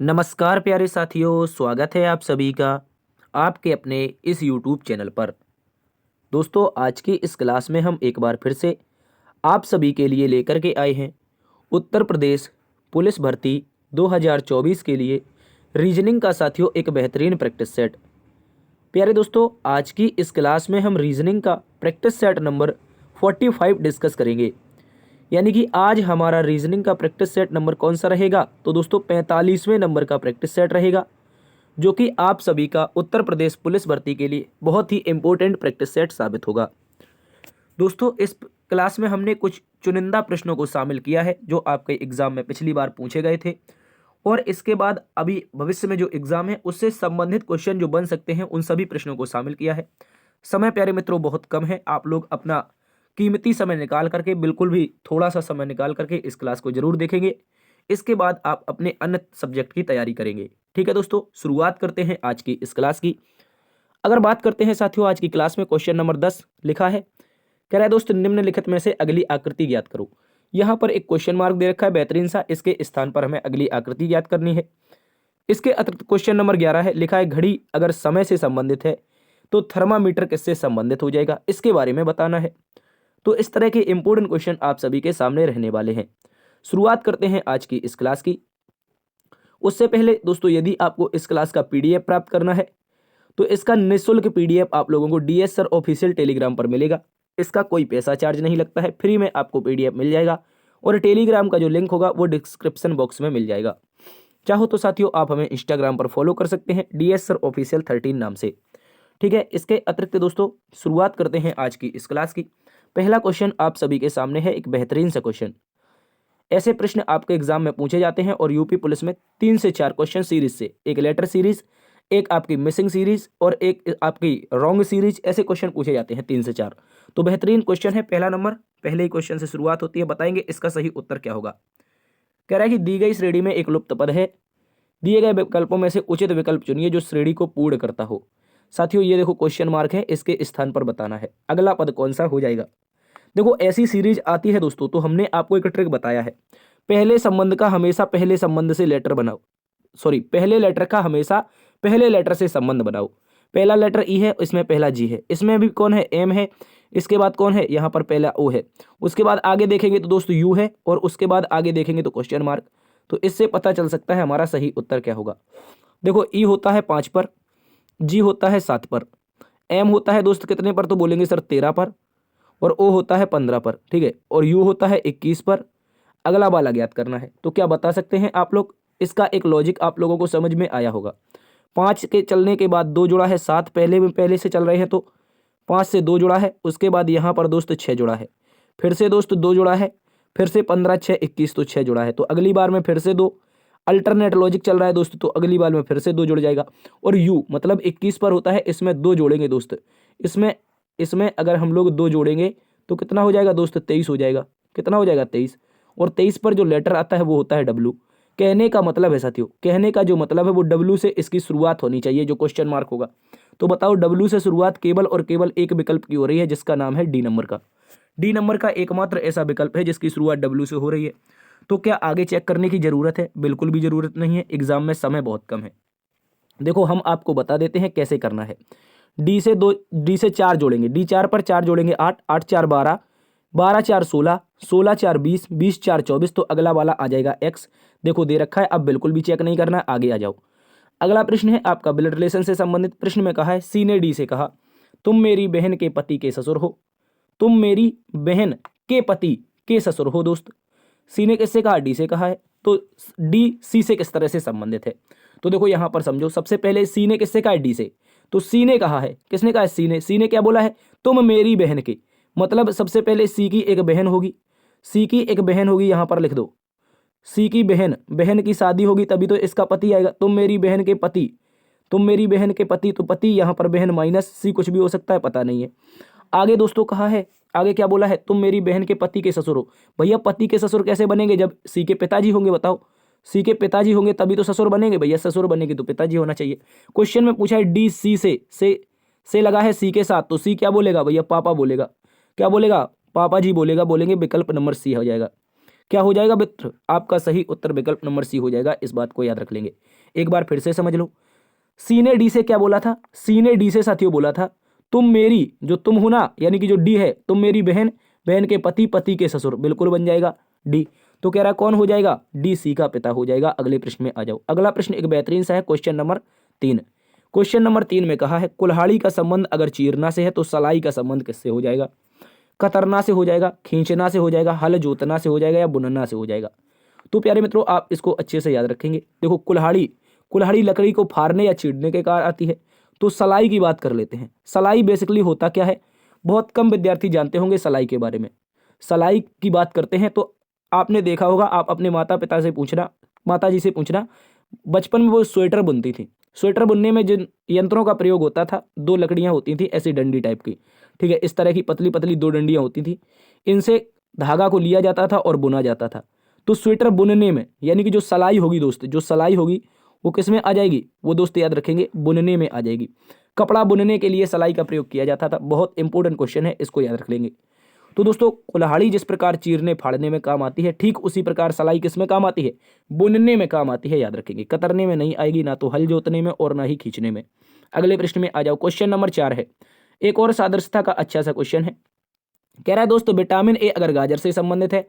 नमस्कार प्यारे साथियों, स्वागत है आप सभी का आपके अपने इस YouTube चैनल पर। दोस्तों, आज की इस क्लास में हम एक बार फिर से आप सभी के लिए लेकर के आए हैं उत्तर प्रदेश पुलिस भर्ती 2024 के लिए रीजनिंग का साथियों एक बेहतरीन प्रैक्टिस सेट। प्यारे दोस्तों, आज की इस क्लास में हम रीजनिंग का प्रैक्टिस सेट नंबर 45 डिस्कस करेंगे। यानी कि आज हमारा रीजनिंग का प्रैक्टिस सेट नंबर कौन सा रहेगा? तो दोस्तों 45वें नंबर का प्रैक्टिस सेट रहेगा, जो कि आप सभी का उत्तर प्रदेश पुलिस भर्ती के लिए बहुत ही इंपॉर्टेंट प्रैक्टिस सेट साबित होगा। दोस्तों, इस क्लास में हमने कुछ चुनिंदा प्रश्नों को शामिल किया है जो आपके एग्जाम में पिछली बार पूछे गए थे, और इसके बाद अभी भविष्य में जो एग्जाम है उससे संबंधित क्वेश्चन जो बन सकते हैं उन सभी प्रश्नों को शामिल किया है। समय प्यारे मित्रों बहुत कम है, आप लोग अपना कीमती समय निकाल करके, बिल्कुल भी थोड़ा सा समय निकाल करके इस क्लास को जरूर देखेंगे। इसके बाद आप अपने अन्य सब्जेक्ट की तैयारी करेंगे। ठीक है दोस्तों, शुरुआत करते हैं आज की इस क्लास की। अगर बात करते हैं साथियों आज की क्लास में, क्वेश्चन नंबर 10 लिखा है, कह रहा है दोस्त निम्नलिखित में से अगली आकृति ज्ञात करो। यहाँ पर एक क्वेश्चन मार्क दे रखा है बेहतरीन सा, इसके स्थान पर हमें अगली आकृति ज्ञात करनी है। इसके अतिरिक्त क्वेश्चन नंबर 11 है, लिखा है घड़ी अगर समय से संबंधित है तो थर्मामीटर किससे संबंधित हो जाएगा, इसके बारे में बताना है। तो इस तरह के इंपॉर्टेंट क्वेश्चन आप सभी के सामने रहने वाले हैं। शुरुआत करते हैं आज की इस क्लास की। उससे पहले दोस्तों, यदि आपको इस क्लास का पीडीएफ प्राप्त करना है तो इसका निःशुल्क पीडीएफ आप लोगों को डीएस सर ऑफिशियल टेलीग्राम पर मिलेगा। इसका कोई पैसा चार्ज नहीं लगता है, फ्री में आपको पीडीएफ मिल जाएगा, और टेलीग्राम का जो लिंक होगा वो डिस्क्रिप्शन बॉक्स में मिल जाएगा। चाहो तो साथियों आप हमें इंस्टाग्राम पर फॉलो कर सकते हैं डीएस सर ऑफिशियल 13 नाम से। ठीक है, इसके अतिरिक्त दोस्तों शुरुआत करते हैं आज की इस क्लास की। पहला क्वेश्चन आप सभी के सामने है, एक बेहतरीन सा क्वेश्चन। ऐसे प्रश्न आपके एग्जाम में पूछे जाते हैं और यूपी पुलिस में 3 से 4 क्वेश्चन सीरीज से, एक लेटर सीरीज, एक आपकी मिसिंग सीरीज और एक आपकी रॉन्ग सीरीज, ऐसे क्वेश्चन पूछे जाते हैं 3 से 4। तो बेहतरीन क्वेश्चन है पहला नंबर, पहले ही क्वेश्चन से शुरुआत होती है, बताएंगे इसका सही उत्तर क्या होगा। कह रहा है कि दी गई श्रेणी में एक लुप्त पद है, दिए गए विकल्पों में से उचित विकल्प चुनिए जो श्रेणी को पूर्ण करता हो। साथियों ये देखो क्वेश्चन मार्क है, इसके स्थान पर बताना है अगला पद कौन सा हो जाएगा। देखो ऐसी सीरीज आती है दोस्तों, तो हमने आपको एक ट्रिक बताया है, पहले संबंध का हमेशा पहले संबंध से लेटर बनाओ, सॉरी पहले लेटर का हमेशा पहले लेटर से संबंध बनाओ। पहला लेटर ई है, इसमें पहला जी है, इसमें भी कौन है, एम है, इसके बाद कौन है, यहाँ पर पहला ओ है, उसके बाद आगे देखेंगे तो दोस्तों यू है, और उसके बाद आगे देखेंगे तो क्वेश्चन मार्क। तो इससे पता चल सकता है हमारा सही उत्तर क्या होगा। देखो ई होता है 5 पर, जी होता है 7 पर, एम होता है दोस्त कितने पर, तो बोलेंगे सर 13 पर, और ओ होता है 15 पर। ठीक है, और यू होता है 21 पर। अगला वाला ज्ञात करना है। तो क्या बता सकते हैं आप लोग, इसका एक लॉजिक आप लोगों को समझ में आया होगा। 5 के चलने के बाद 2 जुड़ा है, 7 पहले में पहले से चल रहे हैं तो 5 से 2 जुड़ा है, उसके बाद यहाँ पर दोस्त 6 जुड़ा है, फिर से दोस्त 2 जुड़ा है, फिर से 15 6 21 तो 6 जुड़ा है। तो अगली बार में फिर से 2, अल्टरनेट लॉजिक चल रहा है दोस्त, तो अगली बार में फिर से 2 जुड़ जाएगा। और यू मतलब 21 पर होता है, इसमें 2 जोड़ेंगे दोस्त, इसमें इसमें अगर हम लोग 2 जोड़ेंगे तो कितना हो जाएगा दोस्त, 23 हो जाएगा। कितना हो जाएगा, 23। और 23 पर जो लेटर आता है वो होता है डब्लू। कहने का मतलब है साथियों, कहने का जो मतलब है वो डब्लू से इसकी शुरुआत होनी चाहिए, जो क्वेश्चन मार्क होगा। तो बताओ डब्लू से शुरुआत केवल और केवल एक विकल्प की हो रही है, जिसका नाम है डी नंबर का। डी नंबर का एकमात्र ऐसा विकल्प है जिसकी शुरुआत डब्लू से हो रही है। तो क्या आगे चेक करने की जरूरत है? बिल्कुल भी जरूरत नहीं है, एग्जाम में समय बहुत कम है। देखो हम आपको बता देते हैं कैसे करना है। डी से 4 जोड़ेंगे, डी 4 पर 4 जोड़ेंगे 8, 8 4 12, 12 4 16, 16 4 20, 20 4 24। तो अगला वाला आ जाएगा एक्स। देखो दे रखा है, अब बिल्कुल भी चेक नहीं करना है, आगे आ जाओ। अगला प्रश्न है आपका ब्लड रिलेशन से संबंधित। प्रश्न में कहा है, सी ने डी से कहा तुम मेरी बहन के पति के ससुर हो। तुम मेरी बहन के पति के ससुर हो दोस्त। सी ने किससे कहा, डी से कहा है, तो डी सी से किस तरह से संबंधित है। तो देखो यहां पर समझो, सबसे पहले सी ने किससे कहा है, डी से। तो सी ने कहा है, किसने कहा है, सी ने क्या बोला है, तुम मेरी बहन के, मतलब सबसे पहले सी की एक बहन होगी, सी की एक बहन होगी, यहां पर लिख दो सी की बहन, बहन की शादी होगी तभी तो इसका पति आएगा। तुम मेरी बहन के पति, तुम मेरी बहन के पति, तो पति यहां पर बहन माइनस सी, कुछ भी हो सकता है, पता नहीं है। आगे दोस्तों कहा है, आगे क्या बोला है, तुम मेरी बहन के पति के ससुर हो। भैया पति के ससुर कैसे बनेंगे, जब सी के पिताजी होंगे, बताओ सी के पिताजी होंगे तभी तो ससुर बनेंगे। भैया ससुर बनेंगे तो पिताजी होना चाहिए। क्वेश्चन में पूछा है डी सी से लगा है सी के साथ, तो सी क्या बोलेगा भैया, पापा बोलेगा। क्या बोलेगा, पापा जी बोलेगा, बोलेंगे विकल्प नंबर सी हो जाएगा। क्या हो जाएगा मित्र? आपका सही उत्तर विकल्प नंबर सी हो जाएगा। इस बात को याद रख लेंगे। एक बार फिर से समझ लो, सी ने डी से क्या बोला था? सी ने डी से साथियों बोला था तुम मेरी, जो तुम हो ना यानी कि जो डी है, तुम मेरी बहन, बहन के पति, पति के ससुर, बिल्कुल बन जाएगा डी। तो कह रहा कौन हो जाएगा? डी सी का पिता हो जाएगा। अगले प्रश्न में आ जाओ। अगला प्रश्न एक बेहतरीन सा है, क्वेश्चन नंबर 3। क्वेश्चन नंबर 3 में कहा है कुल्हाड़ी का संबंध अगर चीरना से है तो सलाई का संबंध किससे हो जाएगा? कतरना से हो जाएगा, खींचना से हो जाएगा, हल जोतना से हो जाएगा, या बुनना से हो जाएगा? तो प्यारे मित्रों आप इसको अच्छे से याद रखेंगे। देखो कुल्हाड़ी, कुल्हाड़ी लकड़ी को फाड़ने या चीरने के कार्य आती है। तो सलाई की बात कर लेते हैं। सलाई बेसिकली होता क्या है? बहुत कम विद्यार्थी जानते होंगे सलाई के बारे में। सलाई की बात करते हैं तो आपने देखा होगा, आप अपने माता पिता से पूछना, माता जी से पूछना, बचपन में वो स्वेटर बुनती थी। स्वेटर बुनने में जिन यंत्रों का प्रयोग होता था, 2 लकड़ियां होती थी ऐसी डंडी टाइप की, ठीक है, इस तरह की पतली पतली 2 डंडियां होती थी। इनसे धागा को लिया जाता था और बुना जाता था। तो स्वेटर बुनने में यानी कि जो सलाई होगी दोस्त, जो सलाई होगी वो किस में आ जाएगी? वो दोस्त याद रखेंगे, बुनने में आ जाएगी। कपड़ा बुनने के लिए सलाई का प्रयोग किया जाता था। बहुत इंपॉर्टेंट क्वेश्चन है, इसको याद रख लेंगे। तो दोस्तों कुल्हाड़ी जिस प्रकार चीरने फाड़ने में काम आती है, ठीक उसी प्रकार सलाई किस में काम आती है? बुनने में काम आती है, याद रखेंगे। कतरने में नहीं आएगी, ना तो हल जोतने में और ना ही खींचने में। अगले प्रश्न में आ जाओ। क्वेश्चन नंबर 4 है, एक और सादृश्यता का अच्छा सा क्वेश्चन है। कह रहा है दोस्तों विटामिन ए अगर गाजर से संबंधित है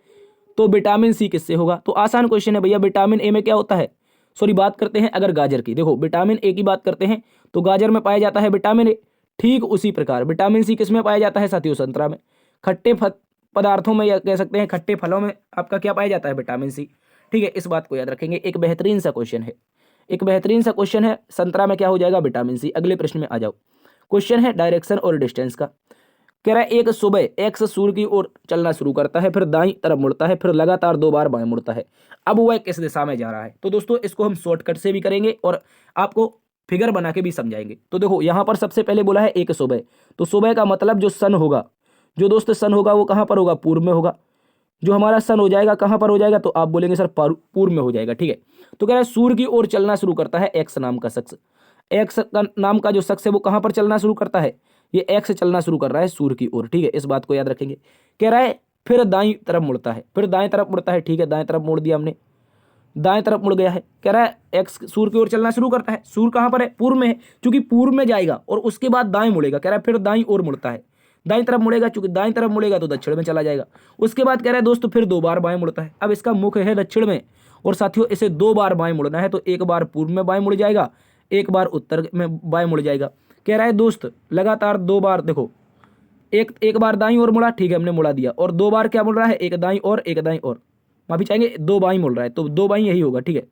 तो विटामिन सी किससे होगा? तो आसान क्वेश्चन है भैया, विटामिन ए में क्या होता है? सॉरी, बात करते हैं अगर गाजर की, देखो विटामिन ए की बात करते हैं तो गाजर में पाया जाता है विटामिन ए। ठीक उसी प्रकार विटामिन सी किस में पाया जाता है साथियों? संतरा में। खट्टे पदार्थों में या कह सकते हैं खट्टे फलों में आपका क्या पाया जाता है? Vitamin C. ठीक है, इस बात को याद रखेंगे। एक बेहतरीन सा क्वेश्चन है, एक बेहतरीन सा क्वेश्चन है। संतरा में क्या हो जाएगा? Vitamin C. अगले प्रश्न में आ जाओ। क्वेश्चन है डायरेक्शन और डिस्टेंस का। कह रहा है एक सुबह एक्स सूर्य की ओर चलना शुरू करता है, फिर दाईं तरफ मुड़ता है, फिर लगातार 2 बार बाएं मुड़ता है। अब वह किस दिशा में जा रहा है? तो दोस्तों इसको हम शॉर्टकट से भी करेंगे और आपको फिगर बना के भी समझाएंगे। तो देखो यहां पर सबसे पहले बोला है एक सुबह, तो सुबह का मतलब जो सन होगा, जो दोस्त सन होगा वो कहां पर होगा? पूर्व में होगा। जो हमारा सन हो जाएगा कहां पर हो जाएगा? तो आप बोलेंगे सर पूर्व में हो जाएगा। ठीक है, तो कह रहा है सूर्य की ओर चलना शुरू करता है एक्स नाम का शख्स। एक्स नाम का जो शख्स है वो कहां पर चलना शुरू करता है? ये एक्स चलना शुरू कर रहा है सूर्य की ओर। ठीक है, इस बात को याद रखेंगे। कह रहा है फिर दाईं तरफ मुड़ता है, फिर दाएं तरफ मुड़ता है। ठीक है, दाएं तरफ मोड़ दिया हमने, दाएं तरफ मुड़ गया है। कह रहा है एक्स सूर्य की ओर चलना शुरू करता है, सूर्य कहां पर है? पूर्व में है, क्योंकि पूर्व में जाएगा और उसके बाद दाएं मुड़ेगा। कह रहा है फिर दाईं ओर मुड़ता है, दाईं तरफ मुड़ेगा, चूंकि दाईं तरफ मुड़ेगा तो दक्षिण में चला जाएगा। उसके बाद कह रहा है दोस्तों फिर 2 बार बाएं मुड़ता है। अब इसका मुख है दक्षिण में और साथियों इसे 2 बार बाएं मुड़ना है, तो एक बार पूर्व में बाएं मुड़ जाएगा, एक बार उत्तर में बाएं मुड़ जाएगा। कह रहा है दोस्त लगातार 2 बार, देखो एक बार दाईं ओर मुड़ा, ठीक है हमने मुड़ा दिया, और 2 बार क्या मुड़ रहा है? एक दाईं और एक दाईं और, माफी चाहेंगे 2 बाईं मुड़ रहा है, तो 2 बाईं यही होगा। ठीक है,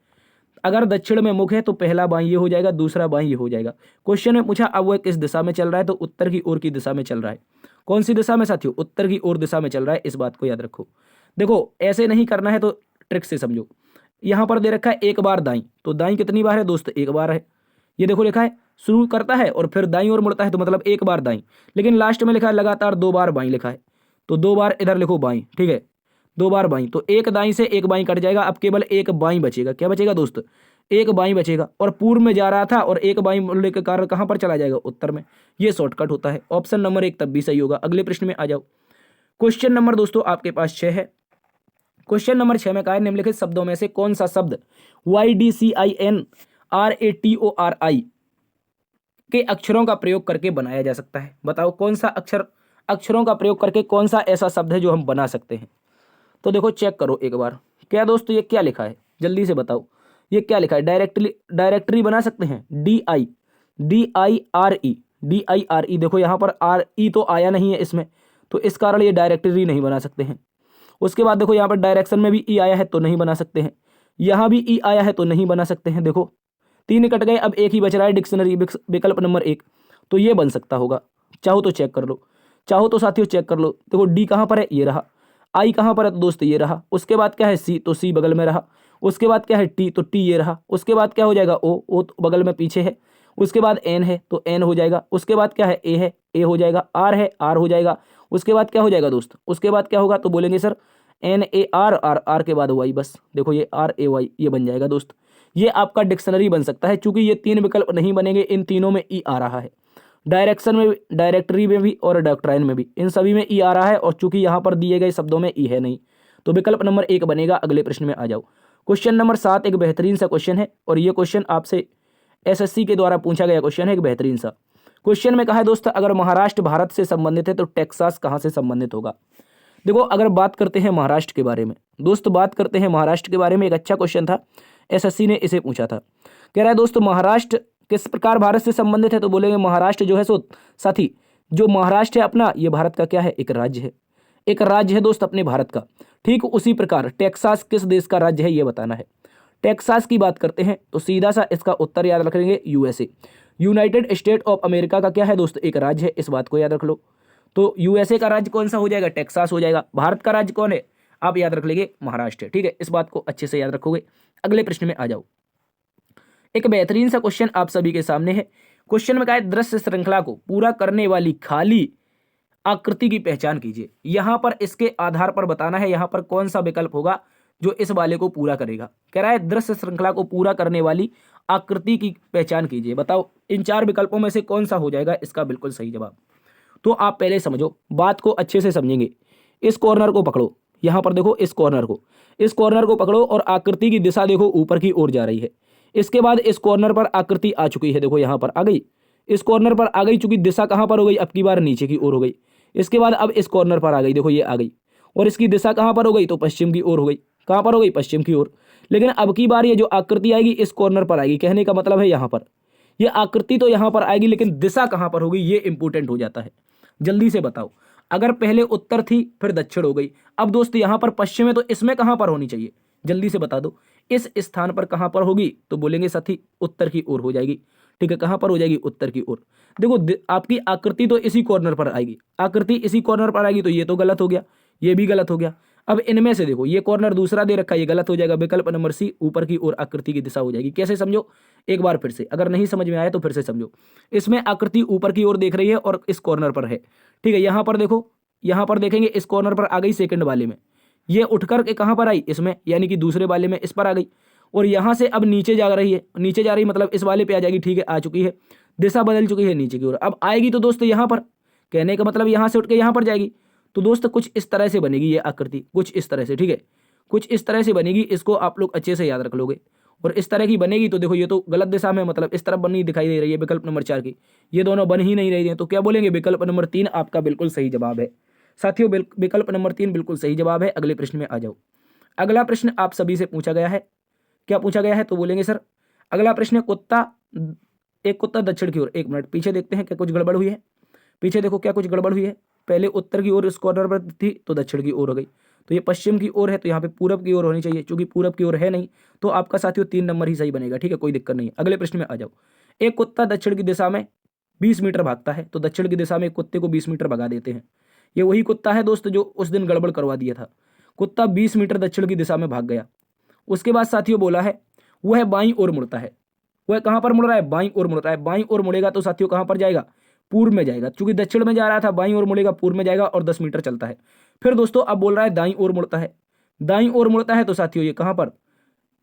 अगर दक्षिण में मुख है तो पहला बाईं ये हो जाएगा, दूसरा बाईं ये हो जाएगा। क्वेश्चन में पूछा अब वह किस दिशा में चल रहा है? तो उत्तर की ओर की दिशा में चल रहा है। कौन सी दिशा में साथियों? उत्तर की ओर दिशा में चल रहा है। इस बात को याद रखो। देखो ऐसे नहीं करना है तो ट्रिक से समझो। यहां पर दे रखा है एक बार दाईं, तो दाईं कितनी बार है दोस्त? एक बार है। ये देखो लिखा है शुरू करता है और फिर दाईं ओर मुड़ता है, तो मतलब एक बार दाईं। लेकिन लास्ट में लिखा है लगातार 2 बार बाईं लिखा है, तो 2 बार इधर लिखो बाईं। ठीक है, 2 बार बाईं, तो एक दाईं से एक बाईं कट जाएगा, अब केवल एक बाईं बचेगा। क्या बचेगा दोस्त? एक बाईं बचेगा, और पूर्व में जा रहा था और एक बाईं मुड़ने के कारण कहां पर चला जाएगा? उत्तर में। ये शॉर्टकट होता है। ऑप्शन नंबर 1 तब भी सही होगा। अगले प्रश्न में आ जाओ। क्वेश्चन नंबर दोस्तों आपके पास 6 है। क्वेश्चन नंबर 6 में कहा है निम्नलिखित शब्दों में से कौन सा शब्द YDCINRATORI के अक्षरों का प्रयोग करके बनाया जा सकता है? बताओ कौन सा अक्षरों का प्रयोग करके कौन सा ऐसा शब्द है जो हम बना सकते हैं? तो देखो चेक करो एक बार। क्या दोस्तों ये क्या लिखा है? जल्दी से बताओ ये क्या लिखा है? डायरेक्टरी बना सकते हैं। DIRE देखो यहाँ पर RE तो आया नहीं है इसमें, तो इस कारण ये डायरेक्टरी नहीं बना सकते हैं। उसके बाद देखो यहाँ पर डायरेक्शन में भी ई आया है तो नहीं बना सकते हैं, यहाँ भी ई आया है तो नहीं बना सकते हैं। देखो 3 कट गए, अब एक ही बच रहा है डिक्शनरी विकल्प नंबर 1, तो ये बन सकता होगा। चाहो तो चेक कर लो, चाहो तो साथियों चेक कर लो। देखो डी कहाँ पर है? ये रहा। आई कहाँ पर है? तो दोस्त ये रहा। उसके बाद क्या है? सी, तो सी बगल में रहा। उसके बाद क्या है? टी, तो टी ये रहा। उसके बाद क्या हो जाएगा? ओ तो बगल में पीछे है। उसके बाद एन है तो एन हो जाएगा। उसके बाद क्या है? ए है, ए हो जाएगा। आर है, आर हो जाएगा। उसके बाद क्या हो जाएगा दोस्त? उसके बाद क्या होगा? तो बोलेंगे सर NAR, आर के बाद वाई, बस देखो ये RAY ये बन जाएगा दोस्त। ये आपका डिक्शनरी बन सकता है, चूंकि ये 3 विकल्प नहीं बनेंगे, इन तीनों में ई आ रहा है। डायरेक्शन में भी, डायरेक्टरी में भी और डॉक्ट्राइन में भी, इन सभी में ई आ रहा है, और चूंकि यहाँ पर दिए गए शब्दों में ई है नहीं, तो विकल्प नंबर 1 बनेगा। अगले प्रश्न में आ जाओ। क्वेश्चन नंबर 7 एक बेहतरीन सा क्वेश्चन है और ये क्वेश्चन आपसे एसएससी के द्वारा पूछा गया क्वेश्चन है, एक बेहतरीन सा क्वेश्चन में कहा है दोस्त, अगर महाराष्ट्र भारत से संबंधित है तो टेक्सास कहाँ से संबंधित होगा। देखो अगर बात करते हैं महाराष्ट्र के बारे में दोस्त, बात करते हैं महाराष्ट्र के बारे में, एक अच्छा क्वेश्चन था, एसएससी ने इसे पूछा था। कह रहा है दोस्तों महाराष्ट्र किस प्रकार भारत से संबंधित है, तो बोलेंगे महाराष्ट्र जो है सो साथी, जो महाराष्ट्र है अपना, ये भारत का क्या है, एक राज्य है, एक राज्य है दोस्त अपने भारत का। ठीक उसी प्रकार टेक्सास किस देश का राज्य है ये बताना है। टेक्सास की बात करते हैं तो सीधा सा इसका उत्तर याद रखेंगे USA, United state of America का क्या है दोस्त, एक राज्य है, इस बात को याद रख लो। तो यूएसए का राज्य कौन सा हो जाएगा, टेक्सास हो जाएगा। भारत का राज्य कौन है, आप याद रख लेंगे महाराष्ट्र। ठीक है, इस बात को अच्छे से याद रखोगे। अगले प्रश्न में आ जाओ। एक बेहतरीन सा क्वेश्चन आप सभी के सामने है। क्वेश्चन में कहा है दृश्य श्रृंखला को पूरा करने वाली खाली आकृति की पहचान कीजिए। यहां पर इसके आधार पर बताना है यहां पर कौन सा विकल्प होगा जो इस वाले को पूरा करेगा। कह रहा है दृश्य श्रृंखला को पूरा करने वाली आकृति की पहचान कीजिए। बताओ इन 4 विकल्पों में से कौन सा हो जाएगा इसका बिल्कुल सही जवाब। तो आप पहले समझो, बात को अच्छे से समझेंगे। इस कॉर्नर को पकड़ो, यहां पर देखो इस कॉर्नर को पकड़ो और आकृति की दिशा देखो ऊपर की ओर जा रही है। इसके बाद इस कॉर्नर पर आकृति आ चुकी है, देखो यहां पर आ गई, इस कॉर्नर पर आ गई, चूंकि दिशा कहां पर हो गई, अब की बार नीचे की ओर हो गई। इसके बाद अब इस कॉर्नर पर आ गई, देखो ये आ गई, और इसकी दिशा कहां पर हो गई, तो पश्चिम की ओर हो गई। कहां पर हो गई, पश्चिम की ओर। लेकिन अब की बार ये जो आकृति आएगी इस कॉर्नर पर आएगी, कहने का मतलब है यहां पर ये आकृति तो यहां पर आएगी, लेकिन दिशा कहां पर होगी ये इंपॉर्टेंट हो जाता है। जल्दी से बताओ, अगर पहले उत्तर थी फिर दक्षिण हो गई, अब दोस्त यहां पर पश्चिम है, तो इसमें कहां पर होनी चाहिए, जल्दी से बता दो, इस स्थान पर कहां पर होगी, तो बोलेंगे साथी उत्तर की ओर हो जाएगी। ठीक है, कहां पर हो जाएगी, उत्तर की ओर। देखो आपकी आकृति तो इसी कॉर्नर पर आएगी, आकृति इसी कॉर्नर पर आएगी, तो ये तो गलत हो गया, ये भी गलत हो गया। अब इनमें से देखो ये कॉर्नर दूसरा दे रखा है, ये गलत हो जाएगा। विकल्प नंबर सी ऊपर की ओर आकृति की दिशा हो जाएगी। कैसे समझो, एक बार फिर से, अगर नहीं समझ में आया तो फिर से समझो। इसमें आकृति ऊपर की ओर देख रही है और इस कॉर्नर पर है। ठीक है, यहां पर देखो, यहां पर देखेंगे इस कॉर्नर पर आ गई सेकंड वाले में, ये उठ करके कहां पर आई, इसमें, यानी कि दूसरे वाले में इस पर आ गई, और यहां से अब नीचे जा रही है, नीचे जा रही मतलब इस वाले पे आ जाएगी। ठीक है, आ चुकी है, दिशा बदल चुकी है नीचे की ओर। अब आएगी तो दोस्त यहां पर, कहने का मतलब यहां से उठ के यहां पर जाएगी। तो दोस्त कुछ इस तरह से बनेगी ये आकृति, कुछ इस तरह से। ठीक है, कुछ इस तरह से बनेगी, इसको आप लोग अच्छे से याद रख लोगे। और इस तरह की बनेगी तो देखो ये तो गलत दिशा में, मतलब इस तरफ बनी दिखाई दे रही है विकल्प नंबर 4 की, ये दोनों बन ही नहीं रही है। तो क्या बोलेंगे, विकल्प नंबर 3 आपका बिल्कुल सही जवाब है साथियों। विकल्प नंबर 3 बिल्कुल सही जवाब है। अगले प्रश्न में आ जाओ। अगला प्रश्न आप सभी से पूछा गया है, क्या पूछा गया है, तो बोलेंगे सर अगला प्रश्न है एक कुत्ता दक्षिण की ओर। एक मिनट पीछे देखते हैं क्या कुछ गड़बड़ हुई है, पीछे देखो क्या कुछ गड़बड़ हुई है। पहले उत्तर की ओर इस कॉर्नर पर थी तो दक्षिण की ओर हो गई, तो ये पश्चिम की ओर है, तो यहाँ पे पूरब की ओर होनी चाहिए, चूंकि पूरब की ओर है नहीं, तो आपका साथियों 3 नंबर ही सही बनेगा। ठीक है, कोई दिक्कत नहीं है। अगले प्रश्न में आ जाओ। एक कुत्ता दक्षिण की दिशा में 20 मीटर भागता है, तो दक्षिण की दिशा में एक कुत्ते को 20 मीटर भगा देते हैं। ये वही कुत्ता है दोस्त जो उस दिन गड़बड़ करवा दिया था। कुत्ता 20 मीटर दक्षिण की दिशा में भाग गया। उसके बाद साथियों बोला है वह बाईं ओर मुड़ता है। वह कहां पर मुड़ रहा है, बाईं ओर मुड़ रहा है। बाईं ओर मुड़ेगा तो साथियों कहां पर जाएगा, पूर्व में जाएगा, चूंकि दक्षिण में जा रहा था, बाईं ओर मुड़ेगा पूर्व में जाएगा और 10 मीटर चलता है। फिर दोस्तों अब बोल रहा है दाईं ओर मुड़ता है। दाईं ओर मुड़ता है तो साथियों ये कहां पर,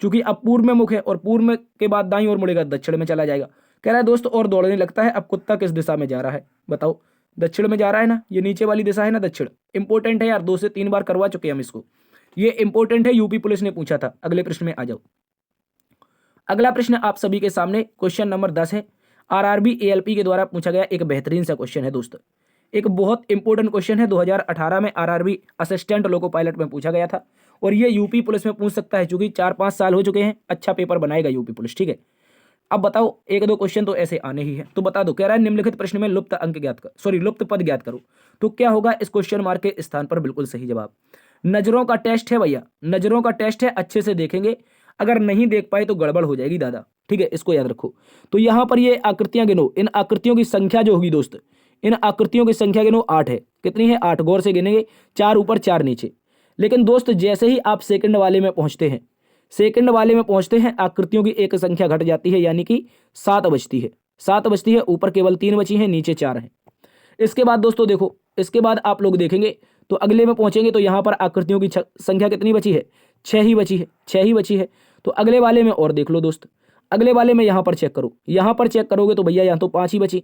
चूंकि अब पूर्व में मुख है और पूर्व में के बाद दाईं ओर मुड़ेगा, दक्षिण में चला जाएगा। कह रहा है दोस्त और दौड़ने लगता है। अब कुत्ता किस दिशा में जा रहा है, बताओ, दक्षिण में जा रहा है ना, ये नीचे वाली दिशा है ना दक्षिण। इंपॉर्टेंट है यार, 2 से 3 बार करवा चुके हम इसको, ये इंपॉर्टेंट है, यूपी पुलिस ने पूछा था। अगले प्रश्न में आ जाओ। अगला प्रश्न आप सभी के सामने क्वेश्चन नंबर 10 है। आरआरबी एएलपी के द्वारा पूछा गया एक बेहतरीन सा क्वेश्चन है दोस्त, एक बहुत इंपॉर्टेंट क्वेश्चन है। 2018 में आरआरबी असिस्टेंट लोको पायलट में पूछा गया था और ये यूपी पुलिस में पूछ सकता है, क्योंकि 4-5 साल हो चुके हैं, अच्छा पेपर बनाएगा यूपी पुलिस। ठीक है, अब बताओ 1-2 क्वेश्चन तो ऐसे आने ही है, तो बता दो। कह रहा है निम्नलिखित प्रश्न में लुप्त पद ज्ञात करो। तो क्या होगा इस क्वेश्चन मार्क के स्थान पर बिल्कुल सही जवाब। नजरों का टेस्ट है भैया, नजरों का टेस्ट है, अच्छे से देखेंगे, अगर नहीं देख पाए तो गड़बड़ हो जाएगी दादा। ठीक है, इसको याद रखो। तो यहां पर ये आकृतियां गिनो, इन आकृतियों की संख्या जो होगी दोस्त, इन आकृतियों की संख्या गिनो, 8 है। कितनी है, 8। गौर से गिनेंगे, 4 ऊपर 4 नीचे। लेकिन दोस्त जैसे ही आप सेकंड वाले में पहुंचते हैं, आकृतियों की एक संख्या घट जाती है, यानी कि 7 बचती है। 7 बचती है, ऊपर केवल 3 बची है, नीचे 4 है। इसके बाद दोस्तों देखो, इसके बाद आप लोग देखेंगे तो अगले में पहुंचेंगे तो यहां पर आकृतियों की संख्या कितनी बची है, 6 ही बची है, 6 ही बची है। तो अगले वाले में और देख लो दोस्त, अगले वाले में यहां पर चेक करो, यहां पर चेक करोगे तो भैया यहां तो 5 ही बची।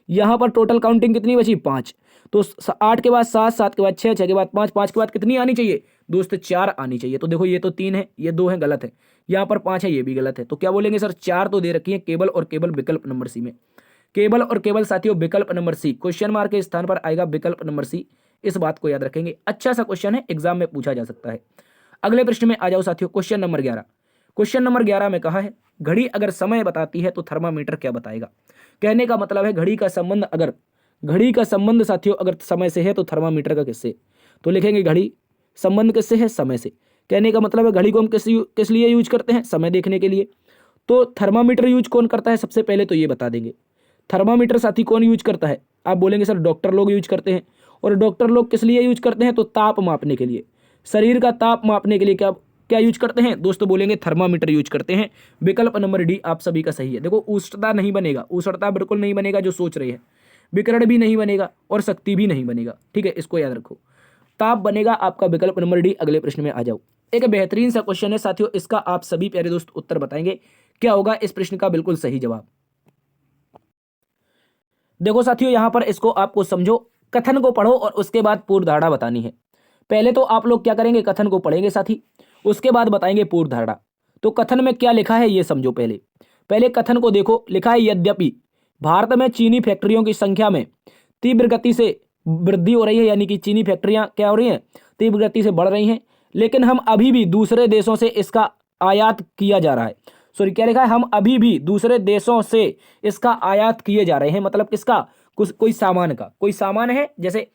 यहां पर टोटल काउंटिंग कितनी बची, 5। तो 8 के बाद 7, 7 के बाद 6, 6 के बाद 5, 5 के बाद कितनी आनी चाहिए, दोस्त 4 आनी चाहिए। तो देखो ये तो 3 है, ये 2 है, गलत है। यहाँ पर 5 है, ये भी गलत है। तो क्या बोलेंगे सर, 4 तो दे रखी है केवल और केवल विकल्प नंबर सी में। केवल और केवल साथियों विकल्प नंबर सी, क्वेश्चन मार्क के स्थान पर आएगा विकल्प नंबर सी। इस बात को याद रखेंगे, अच्छा सा क्वेश्चन है, एग्जाम में पूछा जा सकता है। अगले प्रश्न में आ जाओ साथियों, क्वेश्चन नंबर 11। क्वेश्चन नंबर 11 में कहा है, घड़ी अगर समय बताती है तो थर्मामीटर क्या बताएगा। कहने का मतलब है घड़ी का संबंध साथियों अगर समय से है तो थर्मामीटर का किससे। तो लिखेंगे घड़ी संबंध किससे है, समय से। कहने का मतलब है घड़ी को हम किस लिए यूज करते हैं, समय देखने के लिए। तो थर्मामीटर यूज कौन करता है, सबसे पहले तो ये बता देंगे। थर्मामीटर साथी कौन यूज करता है, आप बोलेंगे सर डॉक्टर लोग यूज करते हैं। और डॉक्टर लोग किस लिए यूज करते हैं, तो ताप मापने के लिए, शरीर का ताप मापने के लिए क्या क्या यूज करते हैं दोस्तों, बोलेंगे थर्मामीटर यूज करते हैं। विकल्प नंबर डी आप सभी का सही है। देखो उष्णता नहीं बनेगा, उष्णता बिल्कुल नहीं बनेगा जो सोच रहे हैं, विकिरण भी नहीं बनेगा और शक्ति भी नहीं बनेगा, ठीक है, इसको याद रखो। ताप बनेगा आपका विकल्प नंबर डी। अगले प्रश्न में आ जाओ, एक बेहतरीन सा क्वेश्चन है साथियों, इसका आप सभी प्यारे दोस्त उत्तर बताएंगे। क्या होगा इस प्रश्न का बिल्कुल सही जवाब। देखो साथियों यहां पर इसको आपको समझो, कथन को पढ़ो और उसके बाद पूर्व धारणा बतानी है। पहले तो आप लोग क्या करेंगे, कथन को पढ़ेंगे साथी, उसके बाद बताएंगे पूर्व धारणा। तो कथन में क्या लिखा है ये समझो। पहले पहले कथन को देखो, लिखा है यद्यपि भारत में चीनी फैक्ट्रियों की संख्या में तीव्र गति से वृद्धि हो रही है, यानी कि चीनी फैक्ट्रियां क्या हो रही हैं, तीव्र गति से बढ़ रही हैं, लेकिन हम अभी भी दूसरे देशों से इसका आयात किया जा रहा है। सॉरी क्या लिखा है, हम अभी भी दूसरे देशों से इसका आयात किए जा रहे हैं, मतलब किसका, कुछ कोई सामान का, कोई सामान है। जैसे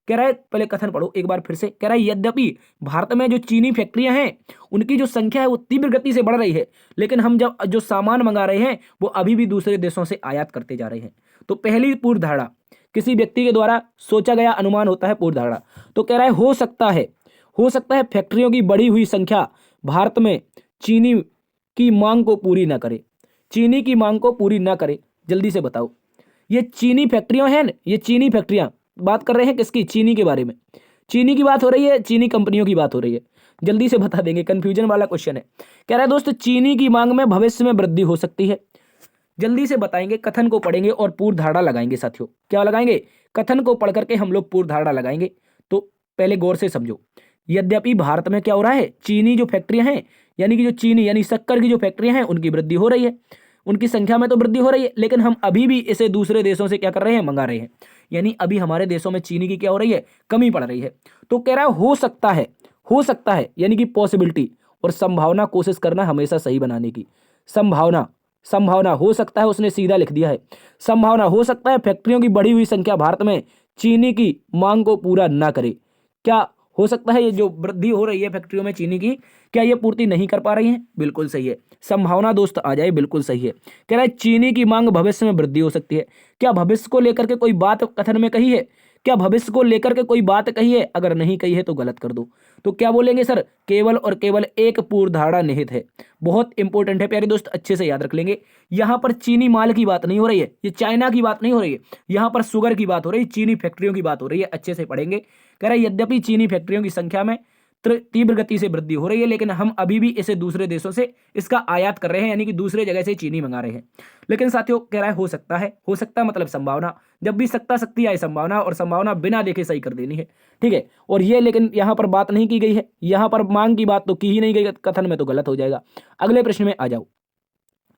कह रहा है, पहले कथन पढ़ो एक बार फिर से, कह रहा है यद्यपि भारत में जो चीनी फैक्ट्रियां हैं उनकी जो संख्या है वो तीव्र गति से बढ़ रही है, लेकिन हम जब जो सामान मंगा रहे हैं वो अभी भी दूसरे देशों से आयात करते जा रहे हैं। तो पहली पूर्व धारणा, किसी व्यक्ति के द्वारा सोचा गया अनुमान होता है पूर्व धारणा। तो कह रहा है हो सकता है फैक्ट्रियों की बढ़ी हुई संख्या भारत में चीनी की मांग को पूरी ना करे, चीनी की मांग को पूरी ना करे। जल्दी से बताओ, ये चीनी फैक्ट्रियां हैं, ये चीनी फैक्ट्रियां, बात कर रहे हैं किसकी, चीनी के बारे में, चीनी की बात हो रही है, चीनी कंपनियों की बात हो रही है। जल्दी से बता देंगे, कंफ्यूजन वाला क्वेश्चन है। कह रहा है दोस्त चीनी की मांग में भविष्य में वृद्धि हो सकती है। जल्दी से बताएंगे, कथन को पढ़ेंगे और पूर्व धारणा लगाएंगे साथियों। क्या लगाएंगे, कथन को पढ़ करके हम लोग पूर्व धारणा लगाएंगे। तो पहले गौर से समझो, यद्यपि भारत में क्या हो रहा है, चीनी जो फैक्ट्रियां हैं, यानी कि जो चीनी यानी शक्कर की जो फैक्ट्रियां हैं उनकी वृद्धि हो रही है, उनकी संख्या में तो वृद्धि हो रही है, लेकिन हम अभी भी इसे दूसरे देशों से क्या कर रहे हैं, मंगा रहे हैं। यानी अभी हमारे देशों में चीनी की क्या हो रही है, कमी पड़ रही है। तो कह रहा है हो सकता है यानी कि पॉसिबिलिटी, और संभावना कोशिश करना हमेशा सही बनाने की। संभावना हो सकता है, उसने सीधा लिख दिया है, संभावना हो सकता है फैक्ट्रियों की बढ़ी हुई संख्या भारत में चीनी की मांग को पूरा ना करे। क्या हो सकता है ये जो वृद्धि हो रही है फैक्ट्रियों में चीनी की, क्या ये पूर्ति नहीं कर पा रही है, बिल्कुल सही है। संभावना दोस्त आ जाए, बिल्कुल सही है। कह रहा है चीनी की मांग भविष्य में वृद्धि हो सकती है। क्या भविष्य को लेकर के कोई बात कथन में कही है, क्या भविष्य को लेकर के कोई बात कही है, अगर नहीं कही है तो गलत कर दो। तो क्या बोलेंगे सर, केवल और केवल एक पूर्व धारणा निहित है। बहुत इंपॉर्टेंट है प्यारे दोस्त, अच्छे से याद रख लेंगे। यहां पर चीनी माल की बात नहीं हो रही है, ये चाइना की बात नहीं हो रही है, यहां पर शुगर की बात हो रही है, चीनी फैक्ट्रियों की बात हो रही है, अच्छे से पढ़ेंगे। कह रहा है यद्यपि चीनी फैक्ट्रियों की संख्या में तीव्र गति से वृद्धि हो रही है, लेकिन हम अभी भी इसे दूसरे देशों से इसका आयात कर रहे हैं, यानी कि दूसरे जगह से चीनी मंगा रहे हैं। लेकिन साथियों कह रहा है, हो सकता मतलब संभावना, जब भी सकता शक्ति आए संभावना, और संभावना बिना देखे सही कर देनी है, ठीक है। और ये लेकिन यहां पर बात नहीं की गई है, यहां पर मांग की बात तो की ही नहीं गई कथन में, तो गलत हो जाएगा। अगले प्रश्न में आ जाओ,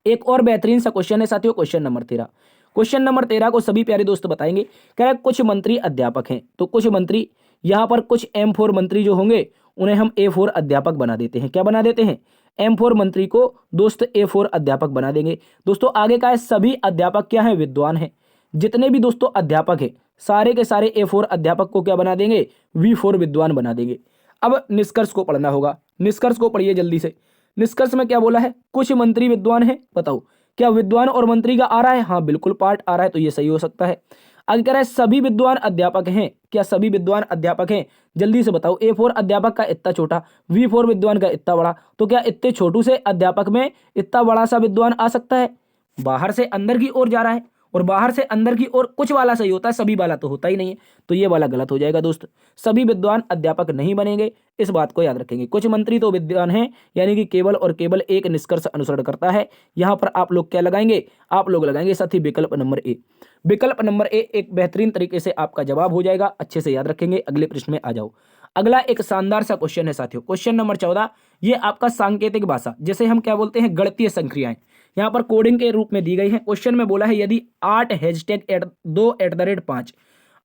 एक और बेहतरीन सा क्वेश्चन है साथियों, क्वेश्चन नंबर 13। क्वेश्चन नंबर 13 को सभी प्यारे दोस्त बताएंगे। कह रहा है कुछ मंत्री अध्यापक हैं, तो कुछ मंत्री, यहां पर कुछ M4 मंत्री जो होंगे उन्हें हम A4 अध्यापक बना देते हैं। क्या बना देते हैं, M4 मंत्री को दोस्त A4 अध्यापक बना देंगे। दोस्तों आगे का है, सभी अध्यापक क्या है, विद्वान है। जितने भी दोस्तों अध्यापक है सारे के सारे A4 अध्यापक को क्या बना देंगे, V4 विद्वान बना देंगे। अब निष्कर्ष को पढ़ना होगा, निष्कर्ष को पढ़िए जल्दी से। निष्कर्ष में क्या बोला है, कुछ मंत्री विद्वान है, बताओ क्या विद्वान और मंत्री का आ रहा है, हाँ बिल्कुल पार्ट आ रहा है, तो ये सही हो सकता है। आगे कह रहा है सभी विद्वान अध्यापक हैं, क्या सभी विद्वान अध्यापक हैं, जल्दी से बताओ। A4 अध्यापक का इतना छोटा, V4 विद्वान का इतना बड़ा, तो क्या इतने छोटू से अध्यापक में इतना बड़ा सा विद्वान आ सकता है। बाहर से अंदर की ओर जा रहा है, और बाहर से अंदर की ओर कुछ वाला सही होता है, सभी वाला तो होता ही नहीं है, तो ये वाला गलत हो जाएगा दोस्त। सभी विद्वान अध्यापक नहीं बनेंगे, इस बात को याद रखेंगे। कुछ मंत्री तो विद्वान हैं, यानी कि केवल और केवल एक निष्कर्ष अनुसरण करता है। यहां पर आप लोग क्या लगाएंगे, आप लोग लगाएंगे साथी विकल्प नंबर ए। विकल्प नंबर ए एक बेहतरीन तरीके से आपका जवाब हो जाएगा, अच्छे से याद रखेंगे। अगले प्रश्न में आ जाओ। अगला एक शानदार सा क्वेश्चन है साथियों, क्वेश्चन नंबर 14। ये आपका सांकेतिक भाषा, जैसे हम क्या बोलते हैं, गणितीय संक्रियाएं, यहाँ पर कोडिंग के रूप में दी गई है। क्वेश्चन में बोला है यदि 8 हैशटैग 2 @ 5,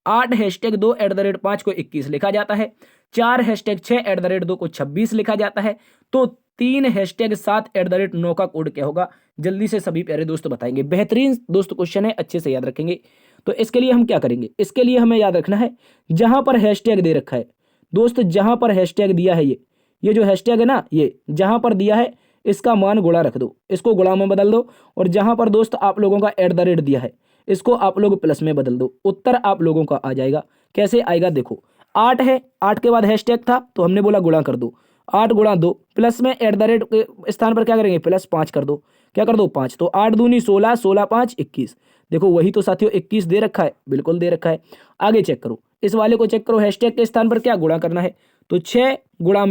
8 हैशटैग 2 @ 5 को 21 लिखा जाता है, 4 हैशटैग 6 @ 2 को 26 लिखा जाता है, तो 3 हैशटैग 7 @ 9 का कोड क्या होगा? जल्दी से सभी प्यारे दोस्त बताएंगे। बेहतरीन दोस्त क्वेश्चन है, अच्छे से याद रखेंगे। तो इसके लिए हम क्या करेंगे? इसके लिए हमें याद रखना है, जहां पर हैशटैग दे रखा है दोस्त, जहां पर हैशटैग दिया है, ये जो हैशटैग है ना, ये जहां पर दिया है इसका मान गुणा रख दो, इसको गुणा में बदल दो। और जहां पर दोस्त आप लोगों का @ दिया है, इसको आप लोग प्लस में बदल दो। उत्तर आप लोगों का आ जाएगा। कैसे आएगा देखो, 8 है, 8 के बाद हैशटैग था तो हमने बोला गुणा कर दो, 8 × 2 प्लस में @ के स्थान पर क्या करेंगे, +5 कर दो। क्या कर दो? 5। तो 8 दूनी 16, 16 5 21। देखो वही तो साथियों 21 दे रखा है, बिल्कुल दे रखा है। आगे चेक करो, इस वाले को चेक करो, हैशटैग के स्थान पर क्या गुणा करना है, तो 4 गुणा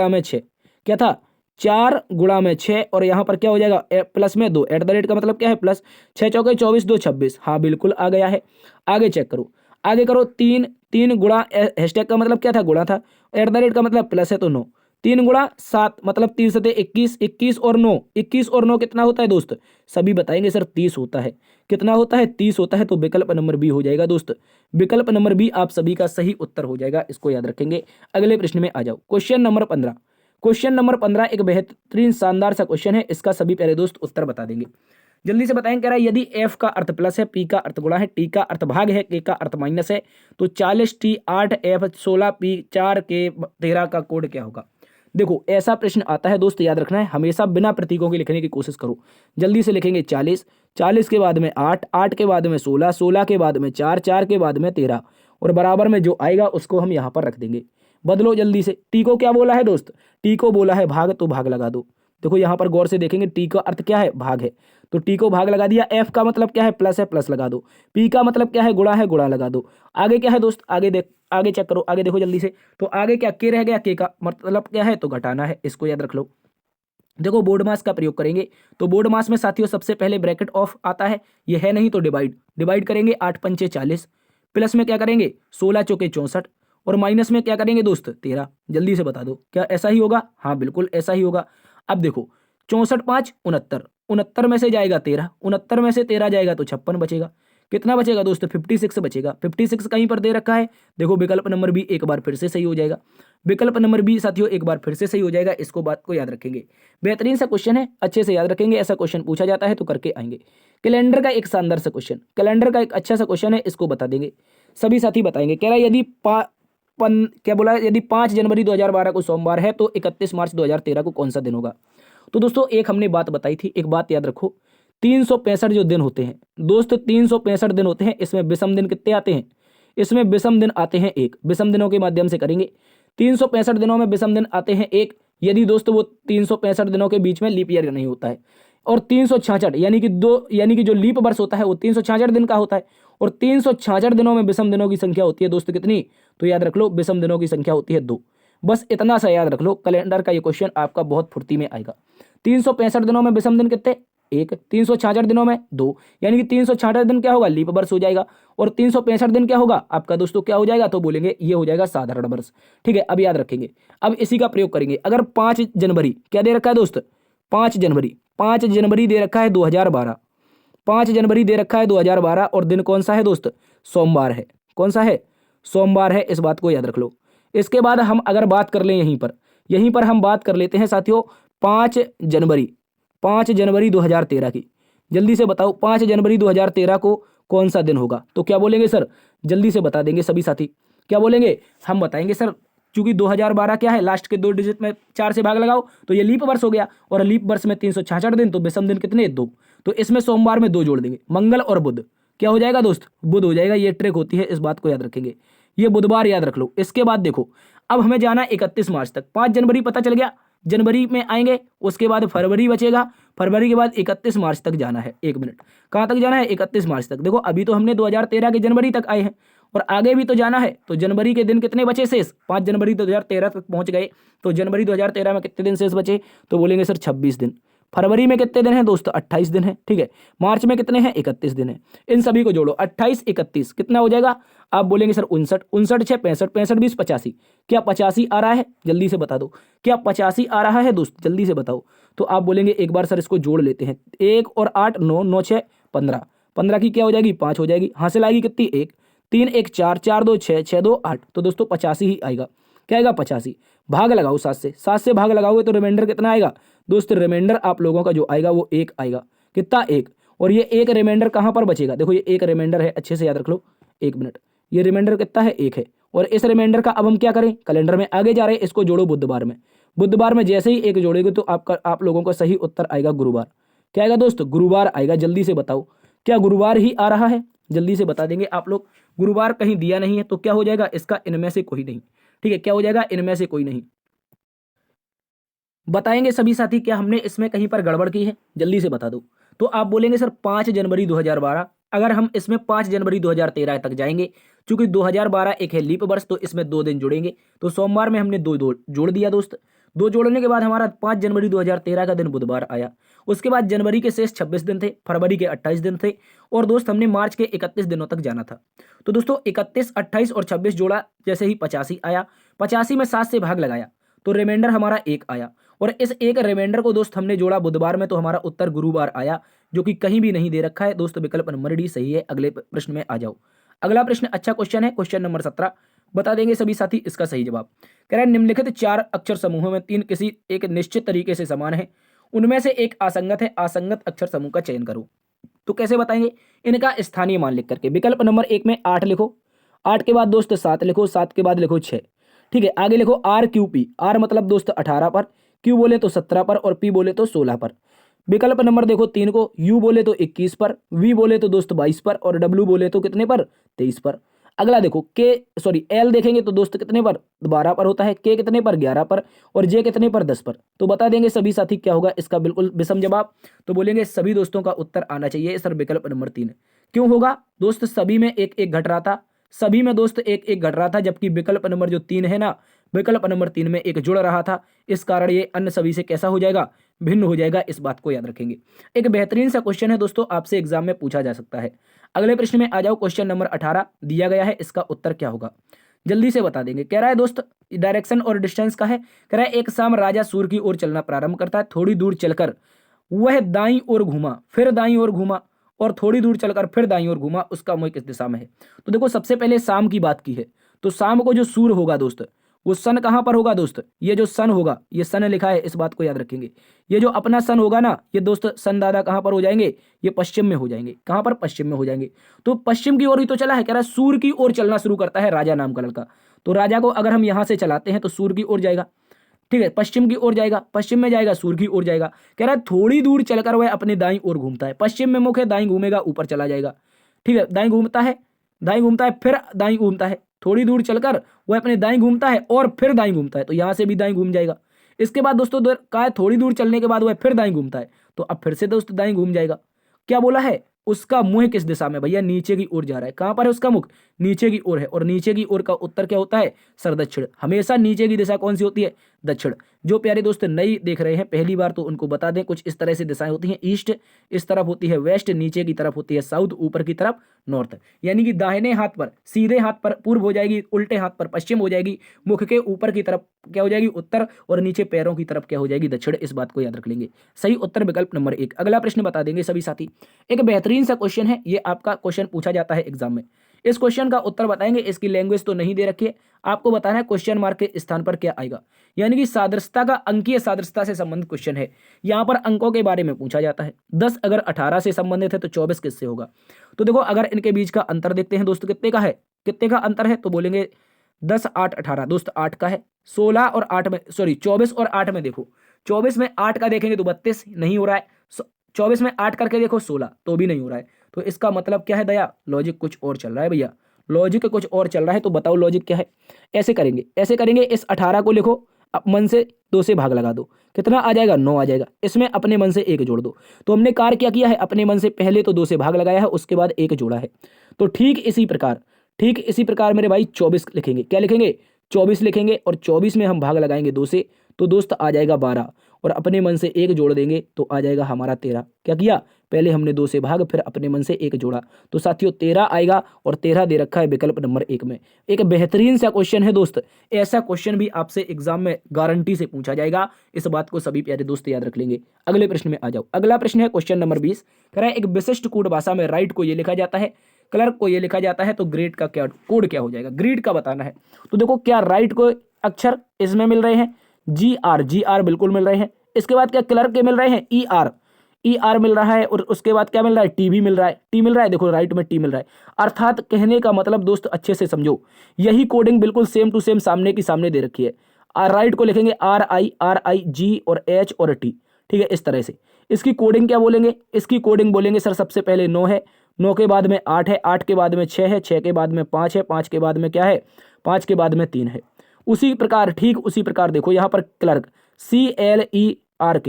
में 6 क्या था, 4 गुणा में 6, और यहाँ पर क्या हो जाएगा, प्लस में 2, @ का मतलब क्या है प्लस, 6 चौके 24, 2 26। हाँ बिल्कुल आ गया है। आगे चेक करो, आगे करो, 3 गुणा, हैशटैग का मतलब क्या था, गुणा था, @ का मतलब प्लस है तो 9, 3 गुणा 7 मतलब 3 सते 21, 21 और 9, 21 और 9 कितना होता है दोस्त? सभी बताएंगे सर 30 होता है। कितना होता है? 30 होता है। तो विकल्प नंबर बी हो जाएगा दोस्त, विकल्प नंबर बी आप सभी का सही उत्तर हो जाएगा, इसको याद रखेंगे। अगले प्रश्न में आ जाओ, क्वेश्चन नंबर 15। क्वेश्चन नंबर 15 एक बेहतरीन शानदार सा क्वेश्चन है, इसका सभी प्यारे दोस्त उत्तर बता देंगे। जल्दी से बताएं। कह रहा है यदि एफ का अर्थ प्लस है, पी का अर्थ गुणा है, टी का अर्थ भाग है, के का अर्थ माइनस है, तो 40T 8F 16P 4K 13 का कोड क्या होगा? देखो ऐसा प्रश्न आता है दोस्त, याद रखना है, हमेशा बिना प्रतीकों के लिखने की कोशिश करो। जल्दी से लिखेंगे 40, 40 के बाद में 8, 8 के बाद में 16, 16 के बाद में 4, 4 के बाद में 13, और बराबर में जो आएगा उसको हम यहाँ पर रख देंगे। बदलो जल्दी से। टी को क्या बोला है दोस्त? टी को बोला है भाग, तो भाग लगा दो। देखो यहाँ पर गौर से देखेंगे, टी का अर्थ क्या है, भाग है, तो टी को भाग लगा दिया। एफ का मतलब क्या है, प्लस है, प्लस लगा दो। पी का मतलब क्या है, गुणा है, गुणा लगा दो। आगे क्या है दोस्त? आगे देख, आगे चेक करो, आगे देखो जल्दी से। तो आगे क्या, के रह गया, के का मतलब क्या है, तो घटाना है, इसको याद रख लो। देखो बोर्ड मास का प्रयोग करेंगे, तो बोर्ड मास में साथियों सबसे पहले ब्रैकेट ऑफ आता है, ये है नहीं तो डिवाइड करेंगे, 8 पंचे 40, प्लस में क्या करेंगे 16 चौके 64, और माइनस में क्या करेंगे दोस्त 13। जल्दी से बता दो, क्या ऐसा ही होगा? हाँ बिल्कुल ऐसा ही होगा। अब देखो 64 5 69, 69 में से जाएगा 13, 69 में से 13 जाएगा तो 56 बचेगा। कितना बचेगा दोस्त? 56 बचेगा। 56 कहीं पर दे रखा है, देखो विकल्प नंबर बी एक बार फिर से सही हो जाएगा। विकल्प नंबर बी साथियों एक बार फिर से सही हो जाएगा, इसको बात को याद रखेंगे। बेहतरीन सा क्वेश्चन है, अच्छे से याद रखेंगे, ऐसा क्वेश्चन पूछा जाता है तो करके आएंगे। कैलेंडर का एक शानदार सा क्वेश्चन, कैलेंडर का एक अच्छा सा क्वेश्चन है, इसको बता देंगे, सभी साथी बताएंगे। कह रहा है यदि क्या बोला है, यदि 5 जनवरी 2012 को सोमवार है तो 31 मार्च 2013 को कौन सा दिन होगा? तो दोस्तों एक हमने बात बताई थी, एक बात याद रखो, 365 जो दिन होते हैं दोस्त, 365 दिन होते हैं, इसमें विषम दिन कितने आते हैं? इसमें विषम दिन आते हैं एक, विषम दिनों के माध्यम से करेंगे। 365 दिनों में विषम दिन आते हैं एक, यदि दोस्तों वो 365 दिनों के बीच में लीप ईयर नहीं होता है। और 366 यानी कि जो लीप वर्ष होता है वो 366 दिन का होता है, और 366 दिनों में विषम दिनों की संख्या होती है दोस्त कितनी? तो याद रख लो, विषम दिनों की संख्या होती है 2। बस इतना सा याद रख लो, कैलेंडर का ये क्वेश्चन आपका बहुत फुर्ती में आएगा। 365 दिनों में विषम दिन कितने? एक। 366 दिनों में 2, यानी कि 366 दिन क्या होगा? लीप वर्ष हो जाएगा। और 365 दिन क्या होगा आपका दोस्तों? क्या हो जाएगा? तो बोलेंगे ये हो जाएगा साधारण वर्ष। ठीक है, अब याद रखेंगे। अब इसी का प्रयोग करेंगे। अगर 5 जनवरी क्या दे रखा है दोस्त? 5 जनवरी दे रखा है 2012, 5 जनवरी दे रखा है 2012, और दिन कौन सा है दोस्त? सोमवार है। कौन सा है? सोमवार है, इस बात को याद रख लो। इसके बाद हम अगर बात कर लें यहीं पर हम बात कर लेते हैं साथियों 5 जनवरी 2013 की। जल्दी से बताओ 5 जनवरी 2013 को कौन सा दिन होगा? तो क्या बोलेंगे सर? जल्दी से बता देंगे सभी साथी, क्या बोलेंगे? हम बताएंगे सर, चूंकि 2012 क्या है, लास्ट के 2 डिजिट में 4 से भाग लगाओ तो ये लीप वर्ष हो गया, और लीप वर्ष में 366 दिन, तो विषम दिन कितने? 2। तो इसमें सोमवार में 2 जोड़ देंगे, मंगल और बुध क्या हो जाएगा दोस्त? बुध हो जाएगा। ये ट्रिक होती है, इस बात को याद रखेंगे, ये बुधवार याद रख लो। इसके बाद देखो, अब हमें जाना 31 मार्च तक। 5 जनवरी पता चल गया, जनवरी में आएंगे, उसके बाद फरवरी बचेगा, फरवरी के बाद 31 मार्च तक जाना है। 1 मिनट, कहाँ तक जाना है? 31 मार्च तक। देखो अभी तो हमने 2013 के जनवरी तक आए हैं, और आगे भी तो जाना है, तो जनवरी के दिन कितने बचे शेष? 5 जनवरी 2013 तक पहुंच गए, तो जनवरी 2013 में कितने दिन शेष बचे? तो बोलेंगे सर 26 दिन। फरवरी में कितने दिन हैं दोस्त? 28 दिन है। ठीक है, मार्च में कितने हैं? 31 दिन है। इन सभी को जोड़ो, 28 31 कितना हो जाएगा? आप बोलेंगे सर 59, 59 6 65, 65 20 85। क्या 85 आ रहा है? जल्दी से बता दो। क्या 85 आ रहा है दोस्त? जल्दी से बताओ। तो आप बोलेंगे एक बार सर इसको जोड़ लेते हैं, 1 और 8 9, 9 6 15, 15 की क्या हो जाएगी? 5 हो जाएगी। हासिल आएगी कितनी? 1, 3 1 4, 4 2 6, 6 2 8। तो दोस्तों 85 ही आएगा। क्या आएगा? 85। भाग लगाओ 7 से, 7 से भाग लगाओगे तो रिमाइंडर कितना आएगा दोस्त? रिमाइंडर आप लोगों का जो आएगा वो 1 आएगा। कितना? 1। और ये एक रिमाइंडर कहाँ पर बचेगा? देखो ये एक रिमाइंडर है, अच्छे से याद रख लो। 1 मिनट, ये रिमाइंडर कितना है? 1 है। और इस रिमाइंडर का अब हम क्या करें? कैलेंडर में आगे जा रहे हैं, इसको जोड़ो बुधवार में। बुधवार में जैसे ही 1 जोड़ेगे तो आप लोगों का सही उत्तर आएगा गुरुवार। क्या आएगा दोस्त? गुरुवार आएगा। जल्दी से बताओ, क्या गुरुवार ही आ रहा है? जल्दी से बता देंगे आप लोग। गुरुवार कहीं दिया नहीं है तो क्या हो जाएगा? इसका इनमें से कोई नहीं। ठीक है, क्या हो जाएगा? इनमें से कोई नहीं। बताएंगे सभी साथी क्या हमने इसमें कहीं पर गड़बड़ की है? जल्दी से बता दो। तो आप बोलेंगे सर 5 जनवरी 2012। अगर हम इसमें 5 जनवरी 2013 तक जाएंगे, चूंकि 2012 एक है लीप वर्ष, तो इसमें 2 दिन जुड़ेंगे। तो सोमवार में हमने 2 जोड़ दिया दोस्त। 2 जोड़ने के बाद हमारा 5 जनवरी 2013 का दिन बुधवार आया। उसके बाद जनवरी के शेष 26 दिन थे, फरवरी के 28 दिन थे, और दोस्त हमने मार्च के 31 दिनों तक जाना था। तो दोस्तों 31 28 और 26 जोड़ा, जैसे ही 85 आया, 85 में 7 से भाग लगाया तो रिमाइंडर हमारा 1 आया। और इस एक रिमाइंडर को दोस्त हमने जोड़ा बुधवार में, तो हमारा उत्तर गुरुवार आया, जो कि कहीं भी नहीं दे रखा है दोस्त। विकल्प नंबर डी सही है। अगले प्रश्न में आ जाओ। अगला प्रश्न अच्छा क्वेश्चन है, क्वेश्चन नंबर 17। बता देंगे सभी साथी इसका सही जवाब। कह रहा है निम्नलिखित 4 अक्षर समूहों में 3 किसी एक निश्चित तरीके से समान है, उनमें से एक असंगत है, असंगत अक्षर समूह का चयन करो। तो कैसे बताएंगे? इनका स्थानीय मान लिख करके। विकल्प नंबर 1 में 8 लिखो, 8 के बाद दोस्त 7 लिखो, 7 के बाद लिखो 6। ठीक है, आगे लिखो आर क्यू पी। आर मतलब दोस्त 18 पर, क्यू बोले तो 17 पर, और पी बोले तो 16 पर। विकल्प नंबर देखो 3 को, यू बोले तो 21 पर, वी बोले तो दोस्त 22 पर, और डब्ल्यू बोले तो कितने पर? 23 पर। अगला देखो एल देखेंगे तो दोस्त कितने पर? 12 पर होता है, के कितने पर? 11 पर, और जे कितने पर? 10 पर। तो बता देंगे सभी साथी क्या होगा इसका बिल्कुल विषम जवाब। तो बोलेंगे सभी दोस्तों का उत्तर आना चाहिए सर विकल्प नंबर 3। क्यों होगा दोस्त? सभी में एक एक घट रहा था, सभी में दोस्त एक एक घट रहा था, जबकि विकल्प नंबर जो 3 है ना, विकल्प नंबर 3 में एक जुड़ रहा था। इस कारण ये अन्य सभी से कैसा हो जाएगा? भिन्न हो जाएगा। इस बात को याद रखेंगे। एक बेहतरीन सा क्वेश्चन है दोस्तों, आपसे एग्जाम में पूछा जा सकता है। अगले प्रश्न में आ जाओ। क्वेश्चन नंबर 18 दिया गया है, इसका उत्तर क्या होगा? जल्दी से बता देंगे। कह रहा है दोस्त डायरेक्शन और डिस्टेंस का है। कह रहा है एक शाम राजा सूर्य की ओर चलना प्रारंभ करता है, थोड़ी दूर चलकर वह दाईं ओर घूमा, फिर दाईं ओर घूमा, और थोड़ी दूर चलकर फिर दाईं ओर घूमा, उसका मुंह किस दिशा में है? तो देखो सबसे पहले शाम की बात की है, तो शाम को जो सूर्य होगा दोस्त, वो सन कहां पर होगा दोस्त? ये जो सन होगा, ये सन लिखा है, इस बात को याद रखेंगे। ये जो अपना सन होगा ना, ये दोस्त सन दादा कहां पर हो जाएंगे? ये पश्चिम में हो जाएंगे। कहां पर? पश्चिम में हो जाएंगे। तो पश्चिम की ओर ही तो चला है। कह रहा है सूर्य की ओर चलना शुरू करता है राजा नाम का लड़का। तो राजा को अगर हम यहां से चलाते हैं तो सूर्य की ओर जाएगा। ठीक है, पश्चिम की ओर जाएगा, पश्चिम में जाएगा, सूर्य की ओर जाएगा। कह रहा है थोड़ी दूर चलकर वह अपने दाईं ओर घूमता है। पश्चिम में मुख है, दाईं घूमेगा, ऊपर चला जाएगा। ठीक है, दाईं घूमता है, दाईं घूमता है, फिर दाईं घूमता है, थोड़ी दूर चलकर वह अपने दाईं घूमता है, और फिर दाईं घूमता है, तो यहां से भी दाईं घूम जाएगा। इसके बाद दोस्तों कहा है थोड़ी दूर चलने के बाद वह फिर दाईं घूमता है, तो अब फिर से दोस्त दाईं घूम जाएगा। क्या बोला है? उसका मुंह किस दिशा में? भैया नीचे की ओर जा रहा है। कहां पर है उसका मुख? नीचे की ओर है, और नीचे की ओर का उत्तर क्या होता है सर? दक्षिण। हमेशा नीचे की दिशा कौन सी होती है? दक्षिण। जो प्यारे दोस्त नई देख रहे हैं पहली बार, तो उनको बता दें कुछ इस तरह से दिशाएं होती हैं। ईस्ट इस तरफ होती है, वेस्ट नीचे की तरफ होती है, साउथ ऊपर की तरफ नॉर्थ। यानी कि दाहिने हाथ पर, सीधे हाथ पर पूर्व हो जाएगी, उल्टे हाथ पर पश्चिम हो जाएगी, मुख के ऊपर की तरफ क्या हो जाएगी? उत्तर, और नीचे पैरों की तरफ क्या हो जाएगी? दक्षिण। इस बात को याद रख लेंगे। सही उत्तर विकल्प नंबर 1। अगला प्रश्न बता देंगे सभी साथी। एक बेहतरीन सा क्वेश्चन है, ये आपका क्वेश्चन पूछा जाता है एग्जाम में। इस क्वेश्चन का उत्तर बताएंगे। इसकी लैंग्वेज तो नहीं दे रखी है, आपको बताना है क्वेश्चन मार्क के स्थान पर क्या आएगा। यानी कि सादृश्यता का, अंकीय सादृश्यता से संबंधित क्वेश्चन है। यहां पर अंकों के बारे में पूछा जाता है। 10 अगर 18 से संबंधित है तो 24 किससे होगा? तो देखो अगर इनके बीच का अंतर देखते हैं दोस्त, कितने का है, कितने का अंतर है? तो बोलेंगे 10 8 18 दोस्त 8 का है। 16 और 8 में, सॉरी 24 और 8 में देखो, 24 में 8 का देखेंगे तो 32, नहीं हो रहा है। 24 में 8 करके देखो 16, तो भी नहीं हो रहा है। तो इसका मतलब क्या है दया? लॉजिक कुछ और चल रहा है भैया, लॉजिक कुछ और चल रहा है। तो बताओ लॉजिक क्या है? ऐसे करेंगे, ऐसे करेंगे। इस 18 को लिखो, अब मन से 2 से भाग लगा दो, कितना आ जाएगा? 9 आ जाएगा। इसमें अपने मन से 1 जोड़ दो। तो हमने कार्य क्या किया है? अपने मन से पहले तो 2 से भाग लगाया है, उसके बाद 1 जोड़ा है। तो ठीक इसी प्रकार मेरे भाई 24 लिखेंगे। क्या लिखेंगे? 24 लिखेंगे, और 24 में हम भाग लगाएंगे 2 से, तो दोस्त आ जाएगा 12। और अपने मन से 1 जोड़ देंगे तो आ जाएगा हमारा 13। क्या किया, पहले हमने 2 से भाग फिर अपने मन से 1 जोड़ा, तो साथियों 13 आएगा और 13 दे रखा है विकल्प नंबर 1 में। एक बेहतरीन सा क्वेश्चन है दोस्त, ऐसा क्वेश्चन भी आपसे एग्जाम में गारंटी से पूछा जाएगा, इस बात को सभी प्यारे दोस्त याद रख लेंगे। अगले प्रश्न में आ जाओ। अगला प्रश्न है क्वेश्चन नंबर 20, कह रहा है एक विशिष्ट कोड भाषा में राइट को ये लिखा जाता है, क्लर्क को ये लिखा जाता है, तो ग्रेड का क्या कोड क्या हो जाएगा, ग्रीड का बताना है। तो देखो क्या राइट को अक्षर इसमें मिल रहे हैं, जी आर बिल्कुल मिल रहे हैं। इसके बाद क्या क्लर्क के मिल रहे हैं, ई आर मिल रहा है, और उसके बाद क्या मिल रहा है, टी भी मिल रहा है, टी मिल रहा है, देखो राइट में टी मिल रहा है। अर्थात कहने का मतलब दोस्त अच्छे से समझो, यही कोडिंग बिल्कुल सेम टू सेम सामने की सामने दे रखी है। राइट को लिखेंगे आर आई जी और एच और टी, ठीक है, इस तरह से। इसकी कोडिंग क्या बोलेंगे, इसकी कोडिंग बोलेंगे सर सबसे पहले 9 है, 9 के बाद में 8 है, 8 के बाद में 6 है, 6 के बाद में 5 है, 5 के बाद में क्या है, 5 के बाद में 3 है। उसी प्रकार ठीक उसी प्रकार देखो यहाँ पर क्लर्क CLERK,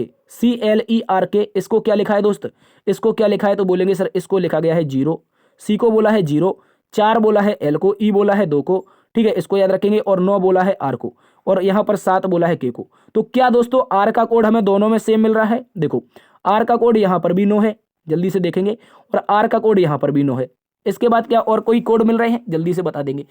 इसको क्या लिखा है दोस्त, इसको क्या लिखा है, तो बोलेंगे सर इसको लिखा गया है 0, सी को बोला है 0, 4 बोला है एल को, ई बोला है 2 को, ठीक है, इसको याद रखेंगे, और 9 बोला है आर को, और यहाँ पर 7 बोला है के को। तो क्या दोस्तों आर का कोड हमें दोनों में सेम मिल रहा है, देखो आर का कोड यहाँ पर भी 9 है, जल्दी से देखेंगे, और आर का कोड यहाँ पर भी 9 है। इसके बाद क्या और कोई कोड मिल रहे हैं, जल्दी से बता देंगे,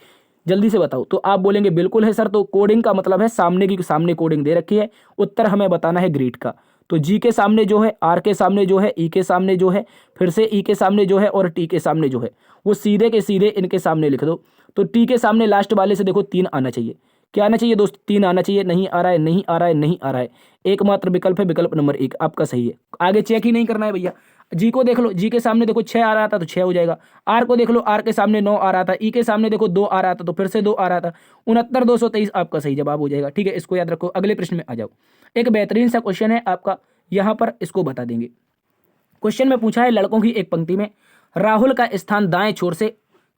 जल्दी से बताओ। तो आप बोलेंगे बिल्कुल है सर, तो कोडिंग का मतलब है सामने की सामने कोडिंग दे रखी है, उत्तर हमें बताना है ग्रीड का। तो जी के सामने जो है, आर के सामने जो है, ई के सामने जो है, फिर से ई के सामने जो है, और टी के सामने जो है, वो सीधे के सीधे इनके सामने लिख दो। तो टी के सामने लास्ट वाले से देखो 3 आना चाहिए, क्या आना चाहिए दोस्त, 3 आना चाहिए, नहीं आ रहा है, नहीं आ रहा है, नहीं आ रहा है, एकमात्र विकल्प है विकल्प नंबर 1 आपका सही है। आगे चेक ही नहीं करना है भैया। जी को देख लो, जी के सामने देखो 6 आ रहा था तो 6 हो जाएगा। आर को देख लो, आर के सामने 9 आ रहा था, ई के सामने देखो 2 आ रहा था तो फिर से 2 आ रहा था, 69,223 आपका सही जवाब हो जाएगा, ठीक है, इसको याद रखो। अगले प्रश्न में आ जाओ। एक बेहतरीन सा क्वेश्चन है आपका, यहाँ पर इसको बता देंगे। क्वेश्चन में पूछा है लड़कों की एक पंक्ति में राहुल का स्थान दाएं छोर से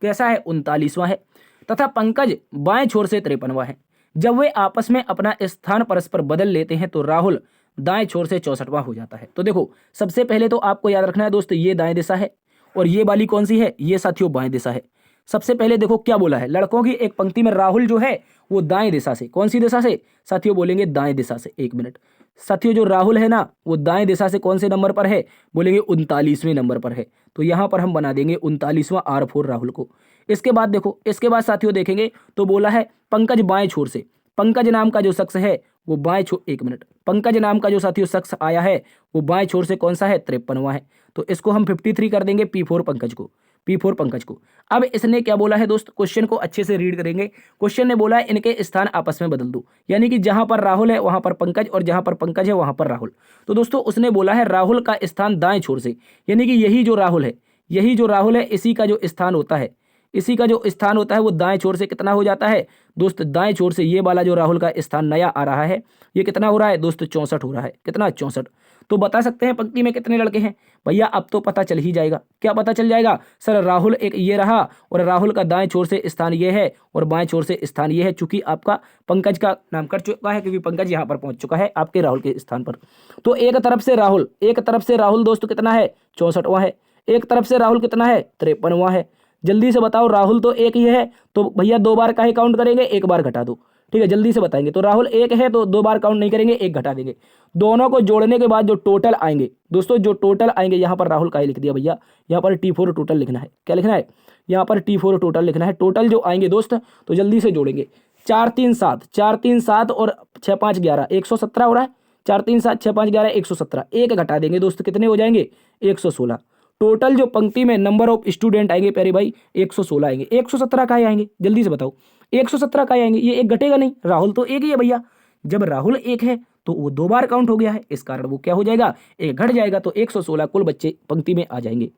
कैसा है, 39वां है, तथा पंकज बाएं छोर से 53वां है। जब वे आपस में अपना स्थान परस्पर बदल लेते हैं तो राहुल दाएं छोर से 64वां हो जाता है। तो देखो सबसे पहले तो आपको याद रखना है दोस्त, ये दाएं दिशा है और ये वाली कौन सी है, ये साथियों बाएं दिशा है। सबसे पहले देखो क्या बोला है, लड़कों की एक पंक्ति में राहुल जो है वो दाएं दिशा से, कौन सी दिशा से साथियों, बोलेंगे दाएं दिशा से। 1 मिनट साथियों, जो राहुल है ना वो दाएं दिशा से कौन से नंबर पर है, बोलेंगे 39वें नंबर पर है। तो यहां पर हम बना देंगे 39वां R4 राहुल को। इसके बाद देखो, इसके बाद साथियों देखेंगे तो बोला है पंकज बाएं छोर से, पंकज नाम का जो शख्स है वो बाएं छोर, 1 मिनट, पंकज नाम का जो साथियों शख्स आया है वो बाएं छोर से कौन सा है, 53वां है। तो इसको हम 53 कर देंगे P4 पंकज को, P4 पंकज को। अब इसने क्या बोला है दोस्त, क्वेश्चन को अच्छे से रीड करेंगे। क्वेश्चन ने बोला है इनके स्थान आपस में बदल दो, यानी कि जहां पर राहुल है वहां पर पंकज, और जहां पर पंकज है वहां पर राहुल। तो दोस्तों उसने बोला है राहुल का स्थान दाएं छोर से, यानी कि यही जो राहुल है, यही जो राहुल है, इसी का जो स्थान होता है, इसी का जो स्थान होता है वो दाएं छोर से कितना हो जाता है दोस्त, दाएं छोर से ये वाला जो राहुल का स्थान नया आ रहा है ये कितना हो रहा है दोस्त, 64 हो रहा है। कितना, 64। तो बता सकते हैं पंक्ति में कितने लड़के हैं भैया, अब तो पता चल ही जाएगा। क्या पता चल जाएगा सर, राहुल एक ये रहा, और राहुल का दाएं छोर से स्थान ये है और बाएं छोर से स्थान ये है, चूंकि आपका पंकज का नाम कर चुका है, क्योंकि पंकज यहाँ पर पहुंच चुका है आपके राहुल के स्थान पर। तो एक तरफ से राहुल, एक तरफ से राहुल दोस्त कितना है, 64वां है, एक तरफ से राहुल कितना है, 53वां है। जल्दी से बताओ, राहुल तो एक ही है तो भैया 2 बार का ही काउंट करेंगे, 1 बार घटा दो, ठीक है, जल्दी से बताएंगे। तो राहुल एक है तो 2 बार काउंट नहीं करेंगे, 1 घटा देंगे। दोनों को जोड़ने के बाद जो टोटल आएंगे दोस्तों, जो टोटल आएंगे, यहाँ पर राहुल का ही लिख दिया भैया, यहाँ पर T4 टोटल लिखना है। क्या लिखना है, यहाँ पर T4 टोटल लिखना है। टोटल जो आएंगे दोस्त तो जल्दी से जोड़ेंगे, 4 3 7, 4 3 7 और 6 5 11, 117 हो रहा है। 4 3 7 6 5 11 117, 1 घटा देंगे दोस्त, कितने हो जाएंगे, 116। टोटल जो पंक्ति में नंबर ऑफ स्टूडेंट आएंगे प्यारे भाई 116 आएंगे। 117 का आएंगे, जल्दी से बताओ, 117 का आएंगे, ये 1 घटेगा नहीं, राहुल तो एक ही है भैया। जब राहुल एक है तो वो 2 बार काउंट हो गया है, इस कारण वो क्या हो जाएगा, 1 घट जाएगा, तो 116 कुल बच्चे पंक्ति में आ जाएंगे।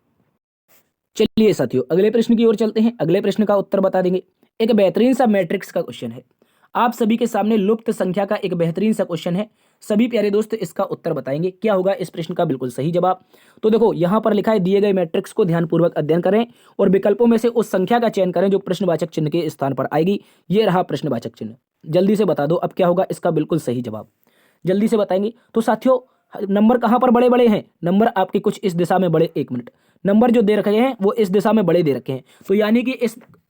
चलिए साथियों अगले प्रश्न की ओर चलते हैं। अगले प्रश्न का उत्तर बता देंगे। एक बेहतरीन सा मैट्रिक्स का क्वेश्चन है, आप सभी के सामने लुप्त संख्या का एक बेहतरीन सा क्वेश्चन है। सभी प्यारे दोस्त इसका उत्तर बताएंगे, क्या होगा इस प्रश्न का बिल्कुल सही जवाब। तो देखो यहाँ पर लिखा है दिए गए मैट्रिक्स को ध्यानपूर्वक अध्ययन करें और विकल्पों में से उस संख्या का चयन करें जो प्रश्नवाचक चिन्ह के स्थान पर आएगी। ये रहा प्रश्नवाचक चिन्ह, जल्दी से बता दो अब क्या होगा इसका बिल्कुल सही जवाब, जल्दी से बताएंगे। तो साथियों नंबर कहाँ पर बड़े बड़े हैं, नंबर आपके कुछ इस दिशा में बड़े, 1 मिनट, नंबर जो दे रखे हैं वो इस दिशा में बड़े दे रखे हैं। तो यानी कि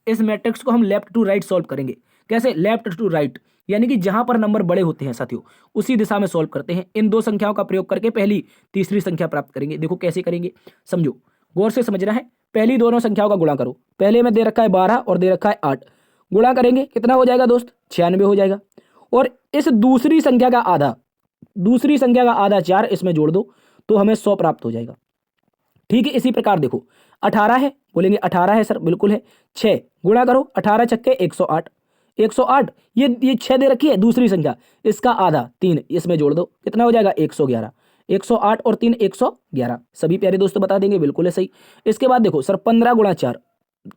इस मैट्रिक्स को हम लेफ्ट टू राइट सॉल्व करेंगे। कैसे, लेफ्ट टू राइट, यानी कि जहां पर नंबर बड़े होते हैं साथियों उसी दिशा में सॉल्व करते हैं। इन दो संख्याओं का प्रयोग करके पहली तीसरी संख्या प्राप्त करेंगे। देखो कैसे करेंगे, समझो, गौर से समझना है। पहली दोनों संख्याओं का गुणा करो। पहले में दे रखा है 12 और दे रखा है 8, गुणा करेंगे कितना हो जाएगा दोस्त, 96 हो जाएगा। और इस दूसरी संख्या का आधा 4 इसमें जोड़ दो तो हमें 100 प्राप्त हो जाएगा। ठीक है, इसी प्रकार देखो 18 है, बोलेंगे 18 है सर, बिल्कुल है। 6 गुणा करो, 18 छक्के 108, 108 ये 6 दे रखी है दूसरी संख्या, इसका आधा 3 इसमें जोड़ दो कितना हो जाएगा 111। 108 और 3 111। सभी प्यारे दोस्तों बता देंगे, बिल्कुल है सही। इसके बाद देखो सर 15 गुणा 4,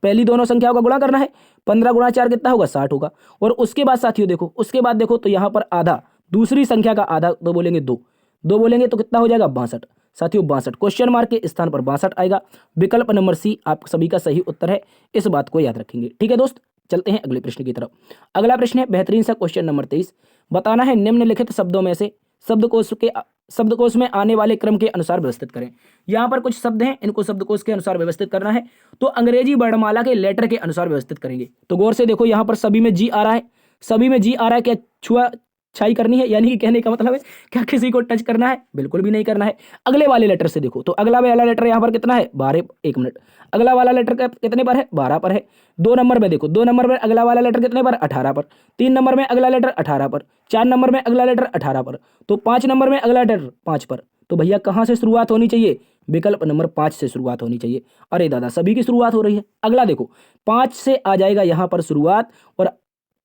पहली दोनों संख्याओं का गुणा करना है। 15 गुणा 4 कितना होगा, 60 होगा। और उसके बाद साथियों देखो, उसके बाद देखो तो यहाँ पर आधा, दूसरी संख्या का आधा तो बोलेंगे 2, 2 बोलेंगे तो कितना हो जाएगा 62। साथियों 62 क्वेश्चन मार्क के स्थान पर 62 आएगा। विकल्प नंबर सी आप सभी का सही उत्तर है, इस बात को याद रखेंगे। ठीक है दोस्त, चलते हैं अगले प्रश्न की तरफ। अगला प्रश्न है बेहतरीन सा क्वेश्चन नंबर 23। बताना है निम्नलिखित शब्दों में से शब्दकोश में आने वाले क्रम के अनुसार व्यवस्थित करें। यहाँ पर कुछ शब्द हैं, इनको शब्दकोश के अनुसार व्यवस्थित करना है, तो अंग्रेजी वर्णमाला के लेटर के अनुसार व्यवस्थित करेंगे। तो गौर से देखो, यहाँ पर सभी में जी आ रहा है, सभी में जी आ रहा है। क्या छुआ छाई करनी है, यानी कि कहने का मतलब है क्या किसी को टच करना है, बिल्कुल भी नहीं करना है। अगले वाले लेटर से देखो, तो अगला वाला लेटर यहाँ पर कितना है 12, 1 मिनट, अगला वाला लेटर कितने पर है 12 पर है। 2 नंबर में देखो, 2 नंबर में अगला वाला लेटर कितने पर 18 पर, 3 नंबर में अगला लेटर 18 पर, 4 नंबर में अगला लेटर 18 पर, तो 5 नंबर में अगला लेटर 5 पर। तो भैया कहाँ से शुरुआत होनी चाहिए, विकल्प नंबर 5 से शुरुआत होनी चाहिए। अरे दादा सभी की शुरुआत हो रही है। अगला देखो 5 से आ जाएगा यहाँ पर शुरुआत, और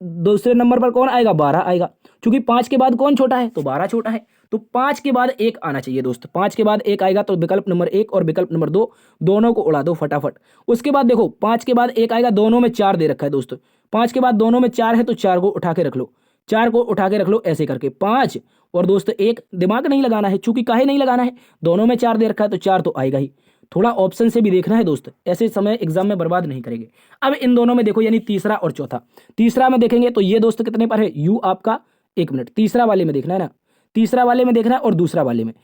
दूसरे नंबर पर कौन आएगा 12 आएगा, क्योंकि 5 के बाद कौन छोटा है तो 12 छोटा है। तो 5 के बाद 1 आना चाहिए दोस्त, 5 के बाद 1 आएगा तो विकल्प नंबर 1 और विकल्प नंबर 2 दोनों को उड़ा दो फटाफट। उसके बाद देखो 5 के बाद 1 आएगा, दोनों में 4 दे रखा है दोस्तों, 5 के बाद दोनों में 4 है तो 4 को उठा के रख लो, 4 को उठा के रख लो ऐसे करके 5 और दोस्त 1, दिमाग नहीं लगाना है, चूंकि काहे नहीं लगाना है, दोनों में 4 दे रखा है तो 4 तो आएगा ही। थोड़ा ऑप्शन से भी देखना है दोस्त, ऐसे समय एग्जाम में बर्बाद नहीं करेंगे। अब इन दोनों में देखो, यानी तीसरा और चौथा, तीसरा में देखेंगे तो ये दोस्त कितने पर है यू आपका, 1 मिनट, तीसरा वाले में देखना है ना, तीसरा वाले में देखना है, और दूसरा वाले में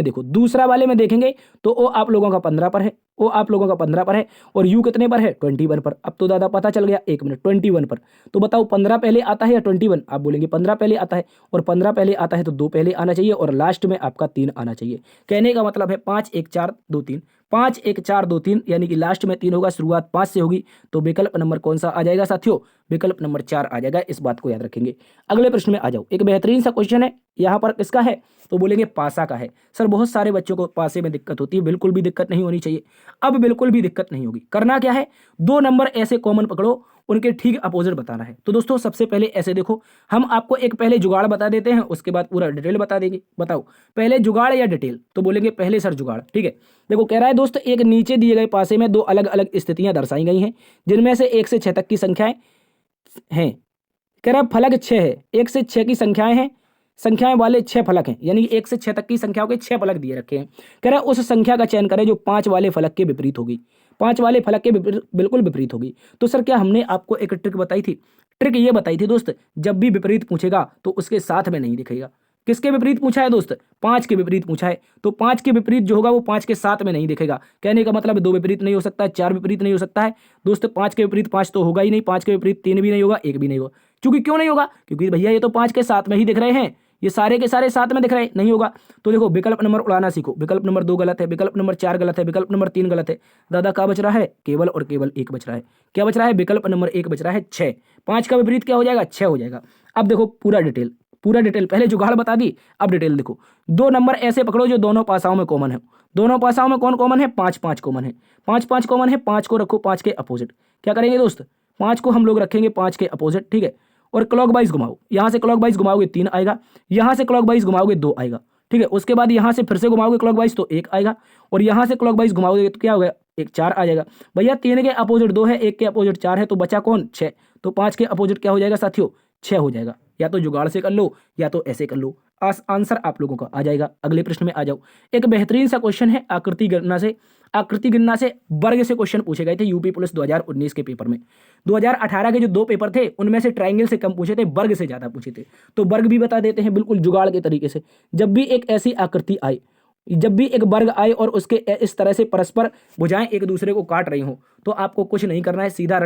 देखो, दूसरा वाले में देखेंगे तो ओ आप लोगों का 15 पर है, ओ आप लोगों का 15 पर है, और यू कितने पर है 21 पर। अब तो दादा पता चल गया, 1 मिनट, 21 पर। तो बताओ 15 पहले आता है या 21, आप बोलेंगे 15 पहले आता है, और 15 पहले आता है तो 2 पहले आना चाहिए, और लास्ट में आपका 3 आना चाहिए। कहने का मतलब है 5 1 4 2 3, 5 1 4 2 3, यानी कि लास्ट में 3 होगा, शुरुआत 5 से होगी। तो विकल्प नंबर कौन सा आ जाएगा साथियों, विकल्प नंबर 4 आ जाएगा, इस बात को याद रखेंगे। अगले प्रश्न में आ जाओ, एक बेहतरीन सा क्वेश्चन है, यहाँ पर किसका है तो बोलेंगे पासा का है। सर बहुत सारे बच्चों को पासे में दिक्कत होती है, बिल्कुल भी दिक्कत नहीं होनी चाहिए, अब बिल्कुल भी दिक्कत नहीं होगी। करना क्या है, 2 नंबर ऐसे कॉमन पकड़ो, उनके ठीक अपोजिट बताना है। तो दोस्तों सबसे पहले ऐसे देखो, हम आपको एक पहले जुगाड़ बता देते हैं, उसके बाद पूरा डिटेल बता देंगे। बताओ पहले जुगाड़ या डिटेल, तो बोलेंगे पहले सर जुगाड़। ठीक है, देखो कह रहा है दोस्त, एक नीचे दिए गए पासे में 2 अलग अलग स्थितियां दर्शाई गई हैं, जिनमें से 1 से 6 तक की संख्याएं हैं। कह रहा है फलक 6 है, 1 से 6 की संख्याएं हैं, संख्याएं वाले 6 फलक हैं, यानी 1 से 6 तक की संख्याओं के 6 फलक दिए रखे हैं। कह रहा है उस संख्या का चयन करें जो 5 वाले फलक के विपरीत होगी, 5 वाले फलक के बिल्कुल विपरीत होगी। तो सर क्या हमने आपको एक ट्रिक बताई थी, ट्रिक ये बताई थी दोस्त, जब भी विपरीत पूछेगा तो उसके साथ में नहीं दिखेगा। किसके विपरीत पूछा है दोस्त, 5 के विपरीत पूछा है, तो 5 के विपरीत जो होगा वो 5 के साथ में नहीं दिखेगा। कहने का मतलब 2 विपरीत नहीं हो सकता है, 4 विपरीत नहीं हो सकता है दोस्त, 5 के विपरीत 5 तो होगा ही नहीं, 5 के विपरीत 3 भी नहीं होगा, 1 भी नहीं होगा। क्योंकि क्यों नहीं होगा, क्योंकि भैया ये तो 5 के साथ में ही दिख रहे हैं, ये सारे के सारे साथ में दिख रहे हैं, नहीं होगा। तो देखो विकल्प नंबर उड़ाना सीखो, विकल्प नंबर 2 गलत है, विकल्प नंबर 4 गलत है, विकल्प नंबर 3 गलत है। दादा क्या बच रहा है, केवल और केवल 1 बच रहा है। क्या बच रहा है, विकल्प नंबर 1 बच रहा है 6। 5 का विपरीत क्या हो जाएगा, 6 हो जाएगा। अब देखो पूरा डिटेल, पहले जुगाड़ बता दी, अब डिटेल देखो। 2 नंबर ऐसे पकड़ो जो दोनों पासाओं में कॉमन है, दोनों पासाओं में कौन कॉमन है, 5 5 कॉमन है, 5 5 कॉमन है, 5 को रखो 5 के अपोजिट। क्या करेंगे दोस्त, 5 को हम लोग रखेंगे 5 के अपोजिट, ठीक है, और क्लॉकवाइज घुमाओ, यहां से क्लॉकवाइज घुमाओगे 3 आएगा, यहां से क्लॉकवाइज घुमाओगे 2 आएगा, ठीक है। उसके बाद यहां से फिर से घुमाओगे क्लॉकवाइज तो 1 आएगा, और यहां से क्लॉकवाइज घुमाओगे तो क्या होगा, 1 4 आ जाएगा। भैया 3 के अपोजिट 2 है, 1 के अपोजिट 4 है, तो बचा कौन 6, तो 5 के अपोजिट क्या हो जाएगा साथियों, 6 हो जाएगा। या तो जुगाड़ से कर लो या तो ऐसे कर लो, आंसर आप लोगों का आ जाएगा। अगले प्रश्न में आ जाओ, एक बेहतरीन सा क्वेश्चन है, आकृति गणना से वर्ग से क्वेश्चन पूछे गए थे यूपी पुलिस 2019 के पेपर में। 2018 के जो 2 पेपर थे उनमें से ट्रायंगल से कम पूछे थे, वर्ग से ज्यादा पूछे थे। तो वर्ग भी बता देते हैं बिल्कुल जुगाड़ के तरीके से। जब भी एक ऐसी आकृति आए, जब भी एक वर्ग आए और उसके इस तरह से परस्पर भुजाएं एक दूसरे को काट रही हो, तो आपको कुछ नहीं करना है, सीधा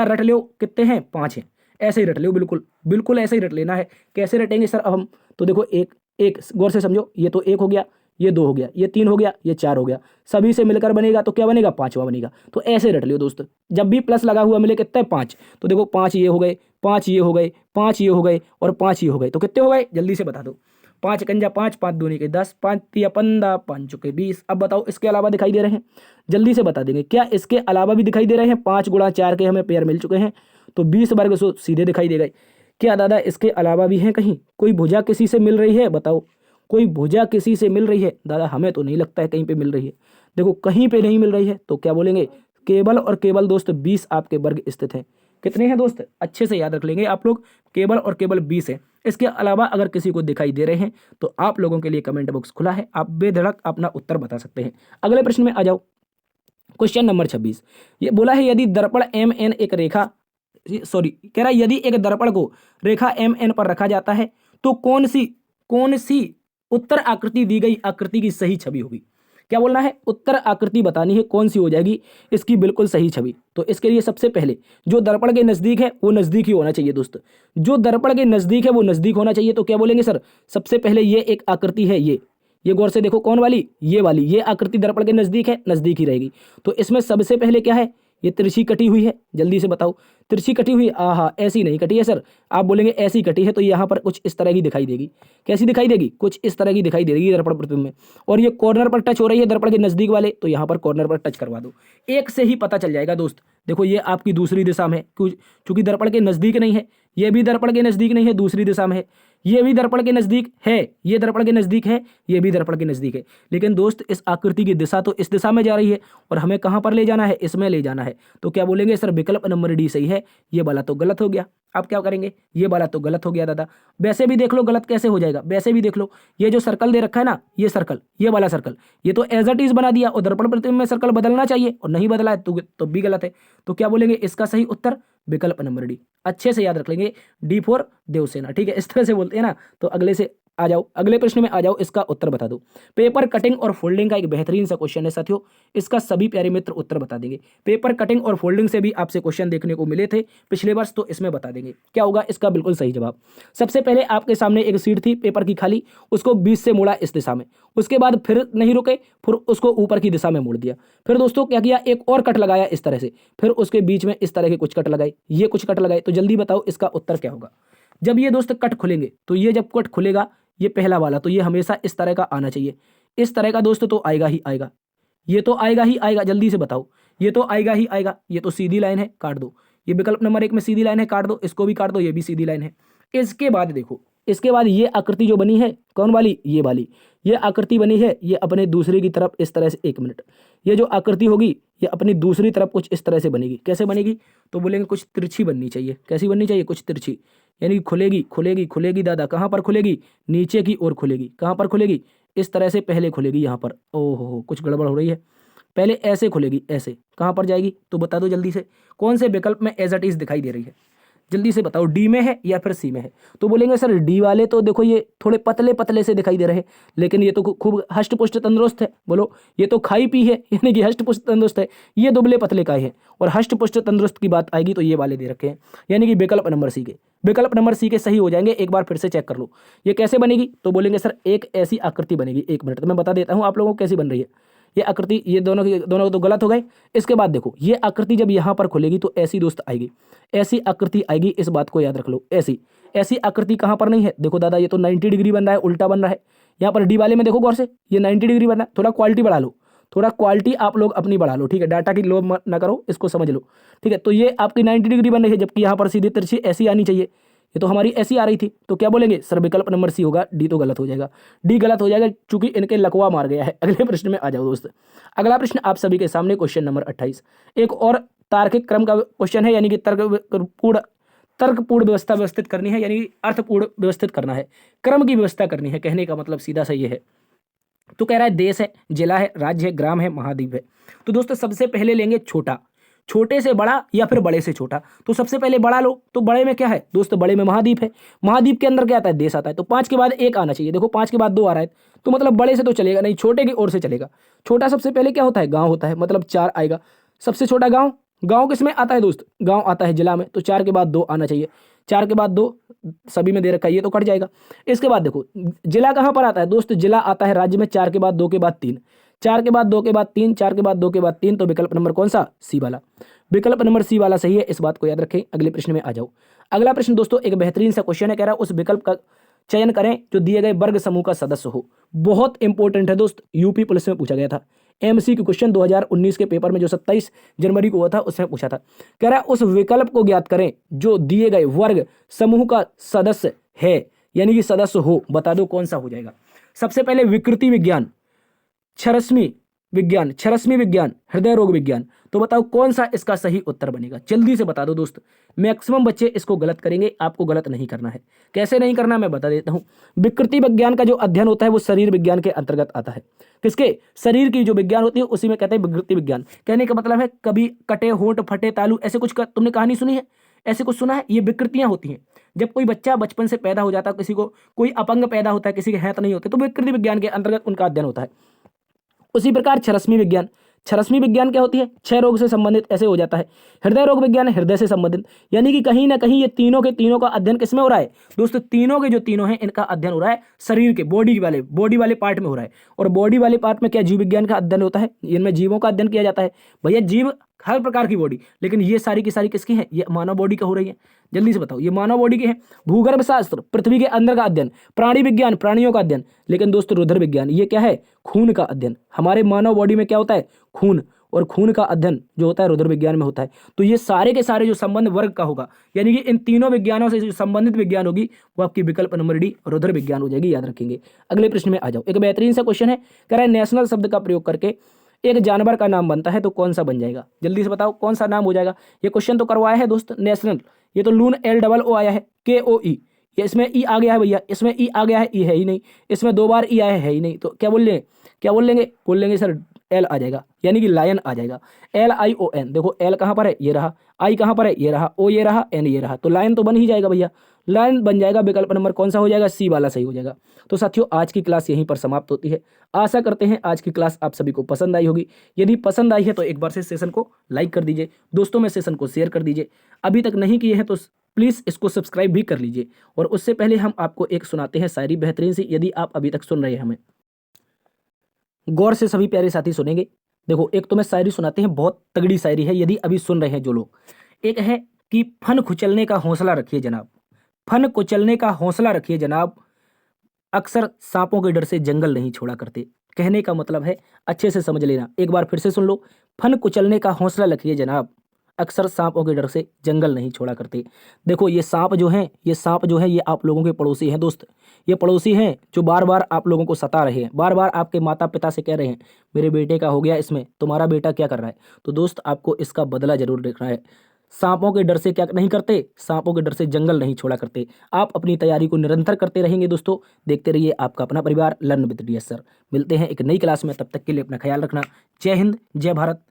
रट लो, कितने हैं 5 हैं। ऐसे ही रट लो, बिल्कुल बिल्कुल ऐसे ही रट लेना है। कैसे रटेंगे सर अब हम, तो देखो एक एक गौर से समझो, ये तो 1 हो गया, ये 2 हो गया, ये 3 हो गया, ये 4 हो गया, सभी से मिलकर बनेगा तो क्या बनेगा, 5वां बनेगा। तो ऐसे रट लियो दोस्त, जब भी प्लस लगा हुआ मिले कितने 5, तो देखो 5 ये हो गए, 5 ये हो गए, 5 ये हो गए और 5 ये हो गए, तो कितने हो गए जल्दी से बता दो। 5 कंजा 5, 5 दूनी के 10, 5 तिया 15, 5 चुके 20। अब बताओ इसके अलावा दिखाई दे रहे हैं, जल्दी से बता देंगे क्या इसके अलावा भी दिखाई दे रहे हैं। 5 गुणा 4 के हमें पेयर मिल चुके हैं, तो 20 वर्ग सो सीधे दिखाई दे गए। क्या दादा इसके अलावा भी है कहीं, कोई भुजा किसी से मिल रही है, बताओ कोई भुजा किसी से मिल रही है। दादा हमें तो नहीं लगता है कहीं पे मिल रही है, देखो कहीं पे नहीं मिल रही है, तो क्या बोलेंगे, केवल और केवल दोस्त 20 आपके वर्ग स्थित हैं। कितने हैं दोस्त, अच्छे से याद रख लेंगे आप लोग, केवल और केवल 20 है। इसके अलावा अगर किसी को दिखाई दे रहे हैं तो आप लोगों के लिए कमेंट बॉक्स खुला है, आप बेधड़क अपना उत्तर बता सकते हैं। अगले प्रश्न में आ जाओ, क्वेश्चन नंबर 26। ये बोला है यदि दर्पण MN एक रेखा, सॉरी कह रहा है यदि एक दर्पण को रेखा MN पर रखा जाता है तो कौन सी उत्तर आकृति दी गई आकृति की सही छवि होगी। क्या बोलना है, उत्तर आकृति बतानी है, कौन सी हो जाएगी इसकी बिल्कुल सही छवि। तो इसके लिए सबसे पहले जो दर्पण के नजदीक है वो नजदीक ही होना चाहिए दोस्त, जो दर्पण के नजदीक है वो नजदीक होना चाहिए। तो क्या बोलेंगे सर, सबसे पहले ये एक आकृति है, ये गौर से देखो कौन वाली, ये वाली, ये आकृति दर्पण के नजदीक है, नजदीक ही रहेगी। तो इसमें सबसे पहले क्या है, ये तिरछी कटी हुई है, जल्दी से बताओ तिरछी कटी हुई, आहा ऐसी नहीं कटी है सर, आप बोलेंगे ऐसी कटी है तो यहाँ पर कुछ इस तरह की दिखाई देगी। कैसी दिखाई देगी, कुछ इस तरह की दिखाई देगी दर्पण प्रतिबिंब में। और ये कॉर्नर पर टच हो रही है दर्पण के नजदीक वाले, तो यहाँ पर कॉर्नर पर टच करवा दो, एक से ही पता चल जाएगा दोस्त। देखो ये आपकी दूसरी दिशा में है, क्योंकि दर्पण के नजदीक नहीं है, ये भी दर्पण के नजदीक नहीं है, दूसरी दिशा में है, ये भी दर्पण के नजदीक है, ये दर्पण के नजदीक है, ये भी दर्पण के नजदीक है। लेकिन दोस्त इस आकृति की दिशा तो इस दिशा में जा रही है और हमें कहां पर ले जाना है, इसमें ले जाना है। तो क्या बोलेंगे सर, विकल्प नंबर डी सही है, ये वाला तो गलत हो गया। आप क्या करेंगे, ये वाला तो गलत हो गया दादा। वैसे भी देख लो गलत कैसे हो जाएगा, वैसे भी देख लो, ये जो सर्कल दे रखा है ना, ये सर्कल, ये वाला सर्कल, ये तो एज इट इज बना दिया, और दर्पण प्रतिबिंब में सर्कल बदलना चाहिए और नहीं बदला है तो भी गलत है। तो क्या बोलेंगे, इसका सही उत्तर विकल्प नंबर डी। अच्छे से याद रख लेंगे, डी फॉर देवसेना, ठीक है, इस तरह से बोलते हैं ना। तो अगले से आ जाओ, अगले प्रश्न में आ जाओ, इसका उत्तर बता दो। पेपर कटिंग और फोल्डिंग का एक बेहतरीन सा क्वेश्चन है साथियों, इसका सभी प्यारे मित्र उत्तर बता देंगे। पेपर कटिंग और फोल्डिंग से भी आपसे क्वेश्चन देखने को मिले थे पिछले वर्ष, तो इसमें बता देंगे क्या होगा इसका बिल्कुल सही जवाब। सबसे पहले आपके सामने एक सीट थी पेपर की खाली, उसको 20 से मोड़ा इस दिशा में, उसके बाद फिर नहीं रुके, फिर उसको ऊपर की दिशा में मोड़ दिया। फिर दोस्तों क्या किया, एक और कट लगाया इस तरह से, फिर उसके बीच में इस तरह के कुछ कट लगाए, ये कुछ कट लगाए। तो जल्दी बताओ इसका उत्तर क्या होगा। जब ये दोस्त कट खुलेंगे, तो ये जब कट खुलेगा, ये पहला वाला, तो ये हमेशा इस तरह का आना चाहिए, इस तरह का दोस्त तो आएगा ही आएगा, ये तो आएगा ही आएगा। जल्दी से बताओ, ये तो आएगा ही आएगा, ये तो सीधी लाइन है, काट दो। ये विकल्प नंबर 1 में सीधी लाइन है, काट दो, इसको भी काट दो, ये भी सीधी लाइन है। इसके बाद देखो, इसके बाद ये आकृति जो बनी है, कौन वाली, ये वाली, ये आकृति बनी है, ये अपने दूसरे की तरफ इस तरह से, 1 मिनट, ये जो आकृति होगी ये अपनी दूसरी तरफ कुछ इस तरह से बनेगी। कैसे बनेगी, तो बोलेंगे कुछ तिरछी बननी चाहिए। कैसी बननी चाहिए, कुछ तिरछी, यानी खुलेगी खुलेगी खुलेगी दादा, कहाँ पर खुलेगी, नीचे की ओर खुलेगी। कहाँ पर खुलेगी, इस तरह से पहले खुलेगी यहाँ पर। ओहो कुछ गड़बड़ हो रही है, पहले ऐसे खुलेगी, ऐसे। कहाँ पर जाएगी, तो बता दो जल्दी से, कौन से विकल्प में एज इट इज दिखाई दे रही है, जल्दी से बताओ, डी में है या फिर सी में है। तो बोलेंगे सर डी वाले तो देखो ये थोड़े पतले पतले से दिखाई दे रहे हैं, लेकिन ये तो खूब हष्ट पुष्ट तंदुरुस्त है। बोलो, ये तो खाई पी है, यानी कि हष्ट पुष्ट तंदुरुस्त है, ये दुबले पतले का है। और हष्ट पुष्ट तंदुरुस्त की बात आएगी तो ये वाले दे रखे हैं, यानी कि विकल्प नंबर सी के, विकल्प नंबर सी के सही हो जाएंगे। एक बार फिर से चेक कर लो, ये कैसे बनेगी, तो बोलेंगे सर एक ऐसी आकृति बनेगी। 1 मिनट तो मैं बता देता हूँ आप लोगों को कैसी बन रही है ये आकृति। ये दोनों तो गलत हो गए। इसके बाद देखो, ये आकृति जब यहाँ पर खुलेगी तो ऐसी दोस्त आएगी, ऐसी आकृति आएगी, इस बात को याद रख लो। ऐसी आकृति कहाँ पर नहीं है, देखो दादा ये तो 90 डिग्री बन रहा है, उल्टा बन रहा है। यहाँ पर डी वाले में देखो गौर से, ये 90 डिग्री बन रहा है। थोड़ा क्वालिटी बढ़ा लो, थोड़ा क्वालिटी आप लोग अपनी बढ़ा लो, ठीक है, डाटा की लोभ ना करो, इसको समझ लो, ठीक है। तो ये आपकी 90 डिग्री बन रही है, जबकि यहाँ पर सीधी तिरछी ऐसी आनी चाहिए, ये तो हमारी ऐसी आ रही थी। तो क्या बोलेंगे सर, विकल्प नंबर सी होगा, डी तो गलत हो जाएगा, डी गलत हो जाएगा चूंकि इनके लकवा मार गया है। अगले प्रश्न में आ जाओ दोस्त। अगला प्रश्न आप सभी के सामने क्वेश्चन नंबर 28, एक और तार्किक क्रम का क्वेश्चन है, यानी कि तर्कपूर्ण व्यवस्था व्यवस्थित करनी है, यानी अर्थपूर्ण व्यवस्थित करना है, क्रम की व्यवस्था करनी है। कहने का मतलब सीधा सा ये है। तो कह रहा है देश है, जिला है, राज्य है, ग्राम है, महाद्वीप है। तो दोस्तों सबसे पहले लेंगे छोटा, छोटे से बड़ा या फिर बड़े से छोटा। तो सबसे पहले बड़ा लो, तो बड़े में क्या है दोस्तों, बड़े में महाद्वीप है, महाद्वीप के अंदर क्या आता है, देश आता है। तो 5 के बाद 1 आना चाहिए, देखो 5 के बाद 2 आ रहा है, तो मतलब बड़े से तो चलेगा नहीं, छोटे की ओर से चलेगा। छोटा सबसे पहले क्या होता है, गांव होता है, मतलब 4 आएगा। सबसे छोटा गांव, गांव किस में आता है दोस्त, गांव आता है जिला में, तो 4 के बाद 2 आना चाहिए। 4 के बाद 2 सभी में दे रखा है, ये तो कट जाएगा। इसके बाद देखो जिला कहाँ पर आता है दोस्त, जिला आता है राज्य में 4 के बाद 2 के बाद 3, 4 के बाद 2 के बाद 3, 4 के बाद 2 के बाद 3, तो विकल्प नंबर कौन सा, सी वाला। विकल्प नंबर सी वाला सही है, इस बात को याद रखें। अगले प्रश्न में आ जाओ। अगला प्रश्न दोस्तों एक बेहतरीन सा क्वेश्चन है, कह रहा है उस विकल्प का चयन करें जो दिए गए वर्ग समूह का सदस्य हो। बहुत इंपॉर्टेंट है दोस्त, यूपी पुलिस में पूछा गया था, एमसीक्यू क्वेश्चन 2019 के पेपर में जो 27 जनवरी को हुआ था उसमें पूछा था। कह रहा है उस विकल्प को ज्ञात करें जो दिए गए वर्ग समूह का सदस्य है, यानी कि सदस्य हो। बता दो कौन सा हो जाएगा। सबसे पहले विकृति विज्ञान, छरस्मी विज्ञान, हृदय रोग विज्ञान। तो बताओ कौन सा इसका सही उत्तर बनेगा, जल्दी से बता दो दोस्त। मैक्सिमम बच्चे इसको गलत करेंगे, आपको गलत नहीं करना है। कैसे नहीं करना मैं बता देता हूं। विकृति विज्ञान का जो अध्ययन होता है वो शरीर विज्ञान के अंतर्गत आता है। किसके, शरीर की जो विज्ञान होती है उसी में कहते हैं विकृति विज्ञान। कहने का मतलब है कभी कटे होंठ फटे तालू, ऐसे कुछ तुमने कहानी सुनी है, ऐसे कुछ सुना है, ये विकृतियां होती हैं। जब कोई बच्चा बचपन से पैदा हो जाता है, किसी को कोई अपंग पैदा होता है, किसी के हाथ नहीं होते, तो विकृति विज्ञान के अंतर्गत उनका अध्ययन होता है। उसी प्रकार छरस्मी विज्ञान क्या होती है, क्षय रोग से संबंधित, ऐसे हो जाता है। हृदय रोग विज्ञान हृदय से संबंधित, यानी कि कहीं ना कहीं ये तीनों के तीनों का अध्ययन किसमें हो रहा है दोस्तों, तीनों के जो तीनों हैं इनका अध्ययन हो रहा है शरीर के बॉडी वाले पार्ट में हो रहा है। और बॉडी वाले पार्ट में क्या, जीव विज्ञान का अध्ययन होता है, इनमें जीवों का अध्ययन किया जाता है। भैया जीव हर प्रकार की बॉडी, लेकिन ये सारी की सारी किसकी है, ये मानव बॉडी का हो रही है। जल्दी से बताओ, ये मानव बॉडी के हैं। भूगर्भ शास्त्र, पृथ्वी के अंदर का अध्ययन। प्राणी विज्ञान, प्राणियों का अध्ययन। लेकिन दोस्तों रुधिर विज्ञान, ये क्या है, खून का अध्ययन। हमारे मानव बॉडी में क्या होता है, खून, और खून का अध्ययन जो होता है रुधिर विज्ञान में होता है। तो ये सारे के सारे जो संबंध वर्ग का होगा, यानी कि इन तीनों विज्ञानों से जो संबंधित विज्ञान होगी वो आपकी विकल्प नंबर डी रुधिर विज्ञान हो जाएगी, याद रखेंगे। अगले प्रश्न में आ जाओ। एक बेहतरीन सा क्वेश्चन है, कह रहा है नेशनल शब्द का प्रयोग करके एक जानवर का नाम बनता है तो कौन सा बन जाएगा। जल्दी से बताओ कौन सा नाम हो जाएगा। ये क्वेश्चन तो करवाया है दोस्त नेशनल, ये तो लून LOO आया है, KOE, ये इसमें ई आ गया है भैया, इसमें ई आ गया है, ई है ही नहीं, इसमें 2 बार ई आया है ही नहीं, तो क्या बोल लेंगे सर एल आ जाएगा, यानी कि लायन आ जाएगा। LION, देखो एल कहाँ पर है, ये रहा, आई कहाँ पर है, ये रहा, ओ ये रहा, एन ये रहा, तो लायन तो बन ही जाएगा भैया, लायन बन जाएगा। विकल्प नंबर कौन सा हो जाएगा, सी वाला सही हो जाएगा। तो साथियों आज की क्लास यहीं पर समाप्त होती है। आशा करते हैं आज की क्लास आप सभी को पसंद आई होगी। यदि पसंद आई है तो एक बार से सेशन को लाइक कर दीजिए, दोस्तों में सेशन को शेयर कर दीजिए। अभी तक नहीं किए हैं तो प्लीज़ इसको सब्सक्राइब भी कर लीजिए। और उससे पहले हम आपको एक सुनाते हैं शायरी बेहतरीन सी, यदि आप अभी तक सुन रहे हैं हमें गौर से सभी प्यारे साथी सुनेंगे। देखो एक तो मैं शायरी सुनाते हैं, बहुत तगड़ी शायरी है, यदि अभी सुन रहे हैं जो लोग। एक है कि फन कुचलने का हौसला रखिए जनाब, फन कुचलने का हौसला रखिए जनाब, अक्सर सांपों के डर से जंगल नहीं छोड़ा करते। कहने का मतलब है, अच्छे से समझ लेना, एक बार फिर से सुन लो। फन कुचलने का हौसला रखिए जनाब, अक्सर सांपों के डर से जंगल नहीं छोड़ा करते। देखो ये सांप जो हैं ये आप लोगों के पड़ोसी हैं दोस्त। ये पड़ोसी हैं जो बार बार आप लोगों को सता रहे हैं, बार बार आपके माता पिता से कह रहे हैं मेरे बेटे का हो गया इसमें, तुम्हारा बेटा क्या कर रहा है। तो दोस्त आपको इसका बदला जरूर देखना है। सांपों के डर से क्या नहीं करते, सांपों के डर से जंगल नहीं छोड़ा करते। आप अपनी तैयारी को निरंतर करते रहेंगे दोस्तों, देखते रहिए आपका अपना परिवार लर्न विद DS सर। मिलते हैं एक नई क्लास में, तब तक के लिए अपना ख्याल रखना। जय हिंद, जय भारत,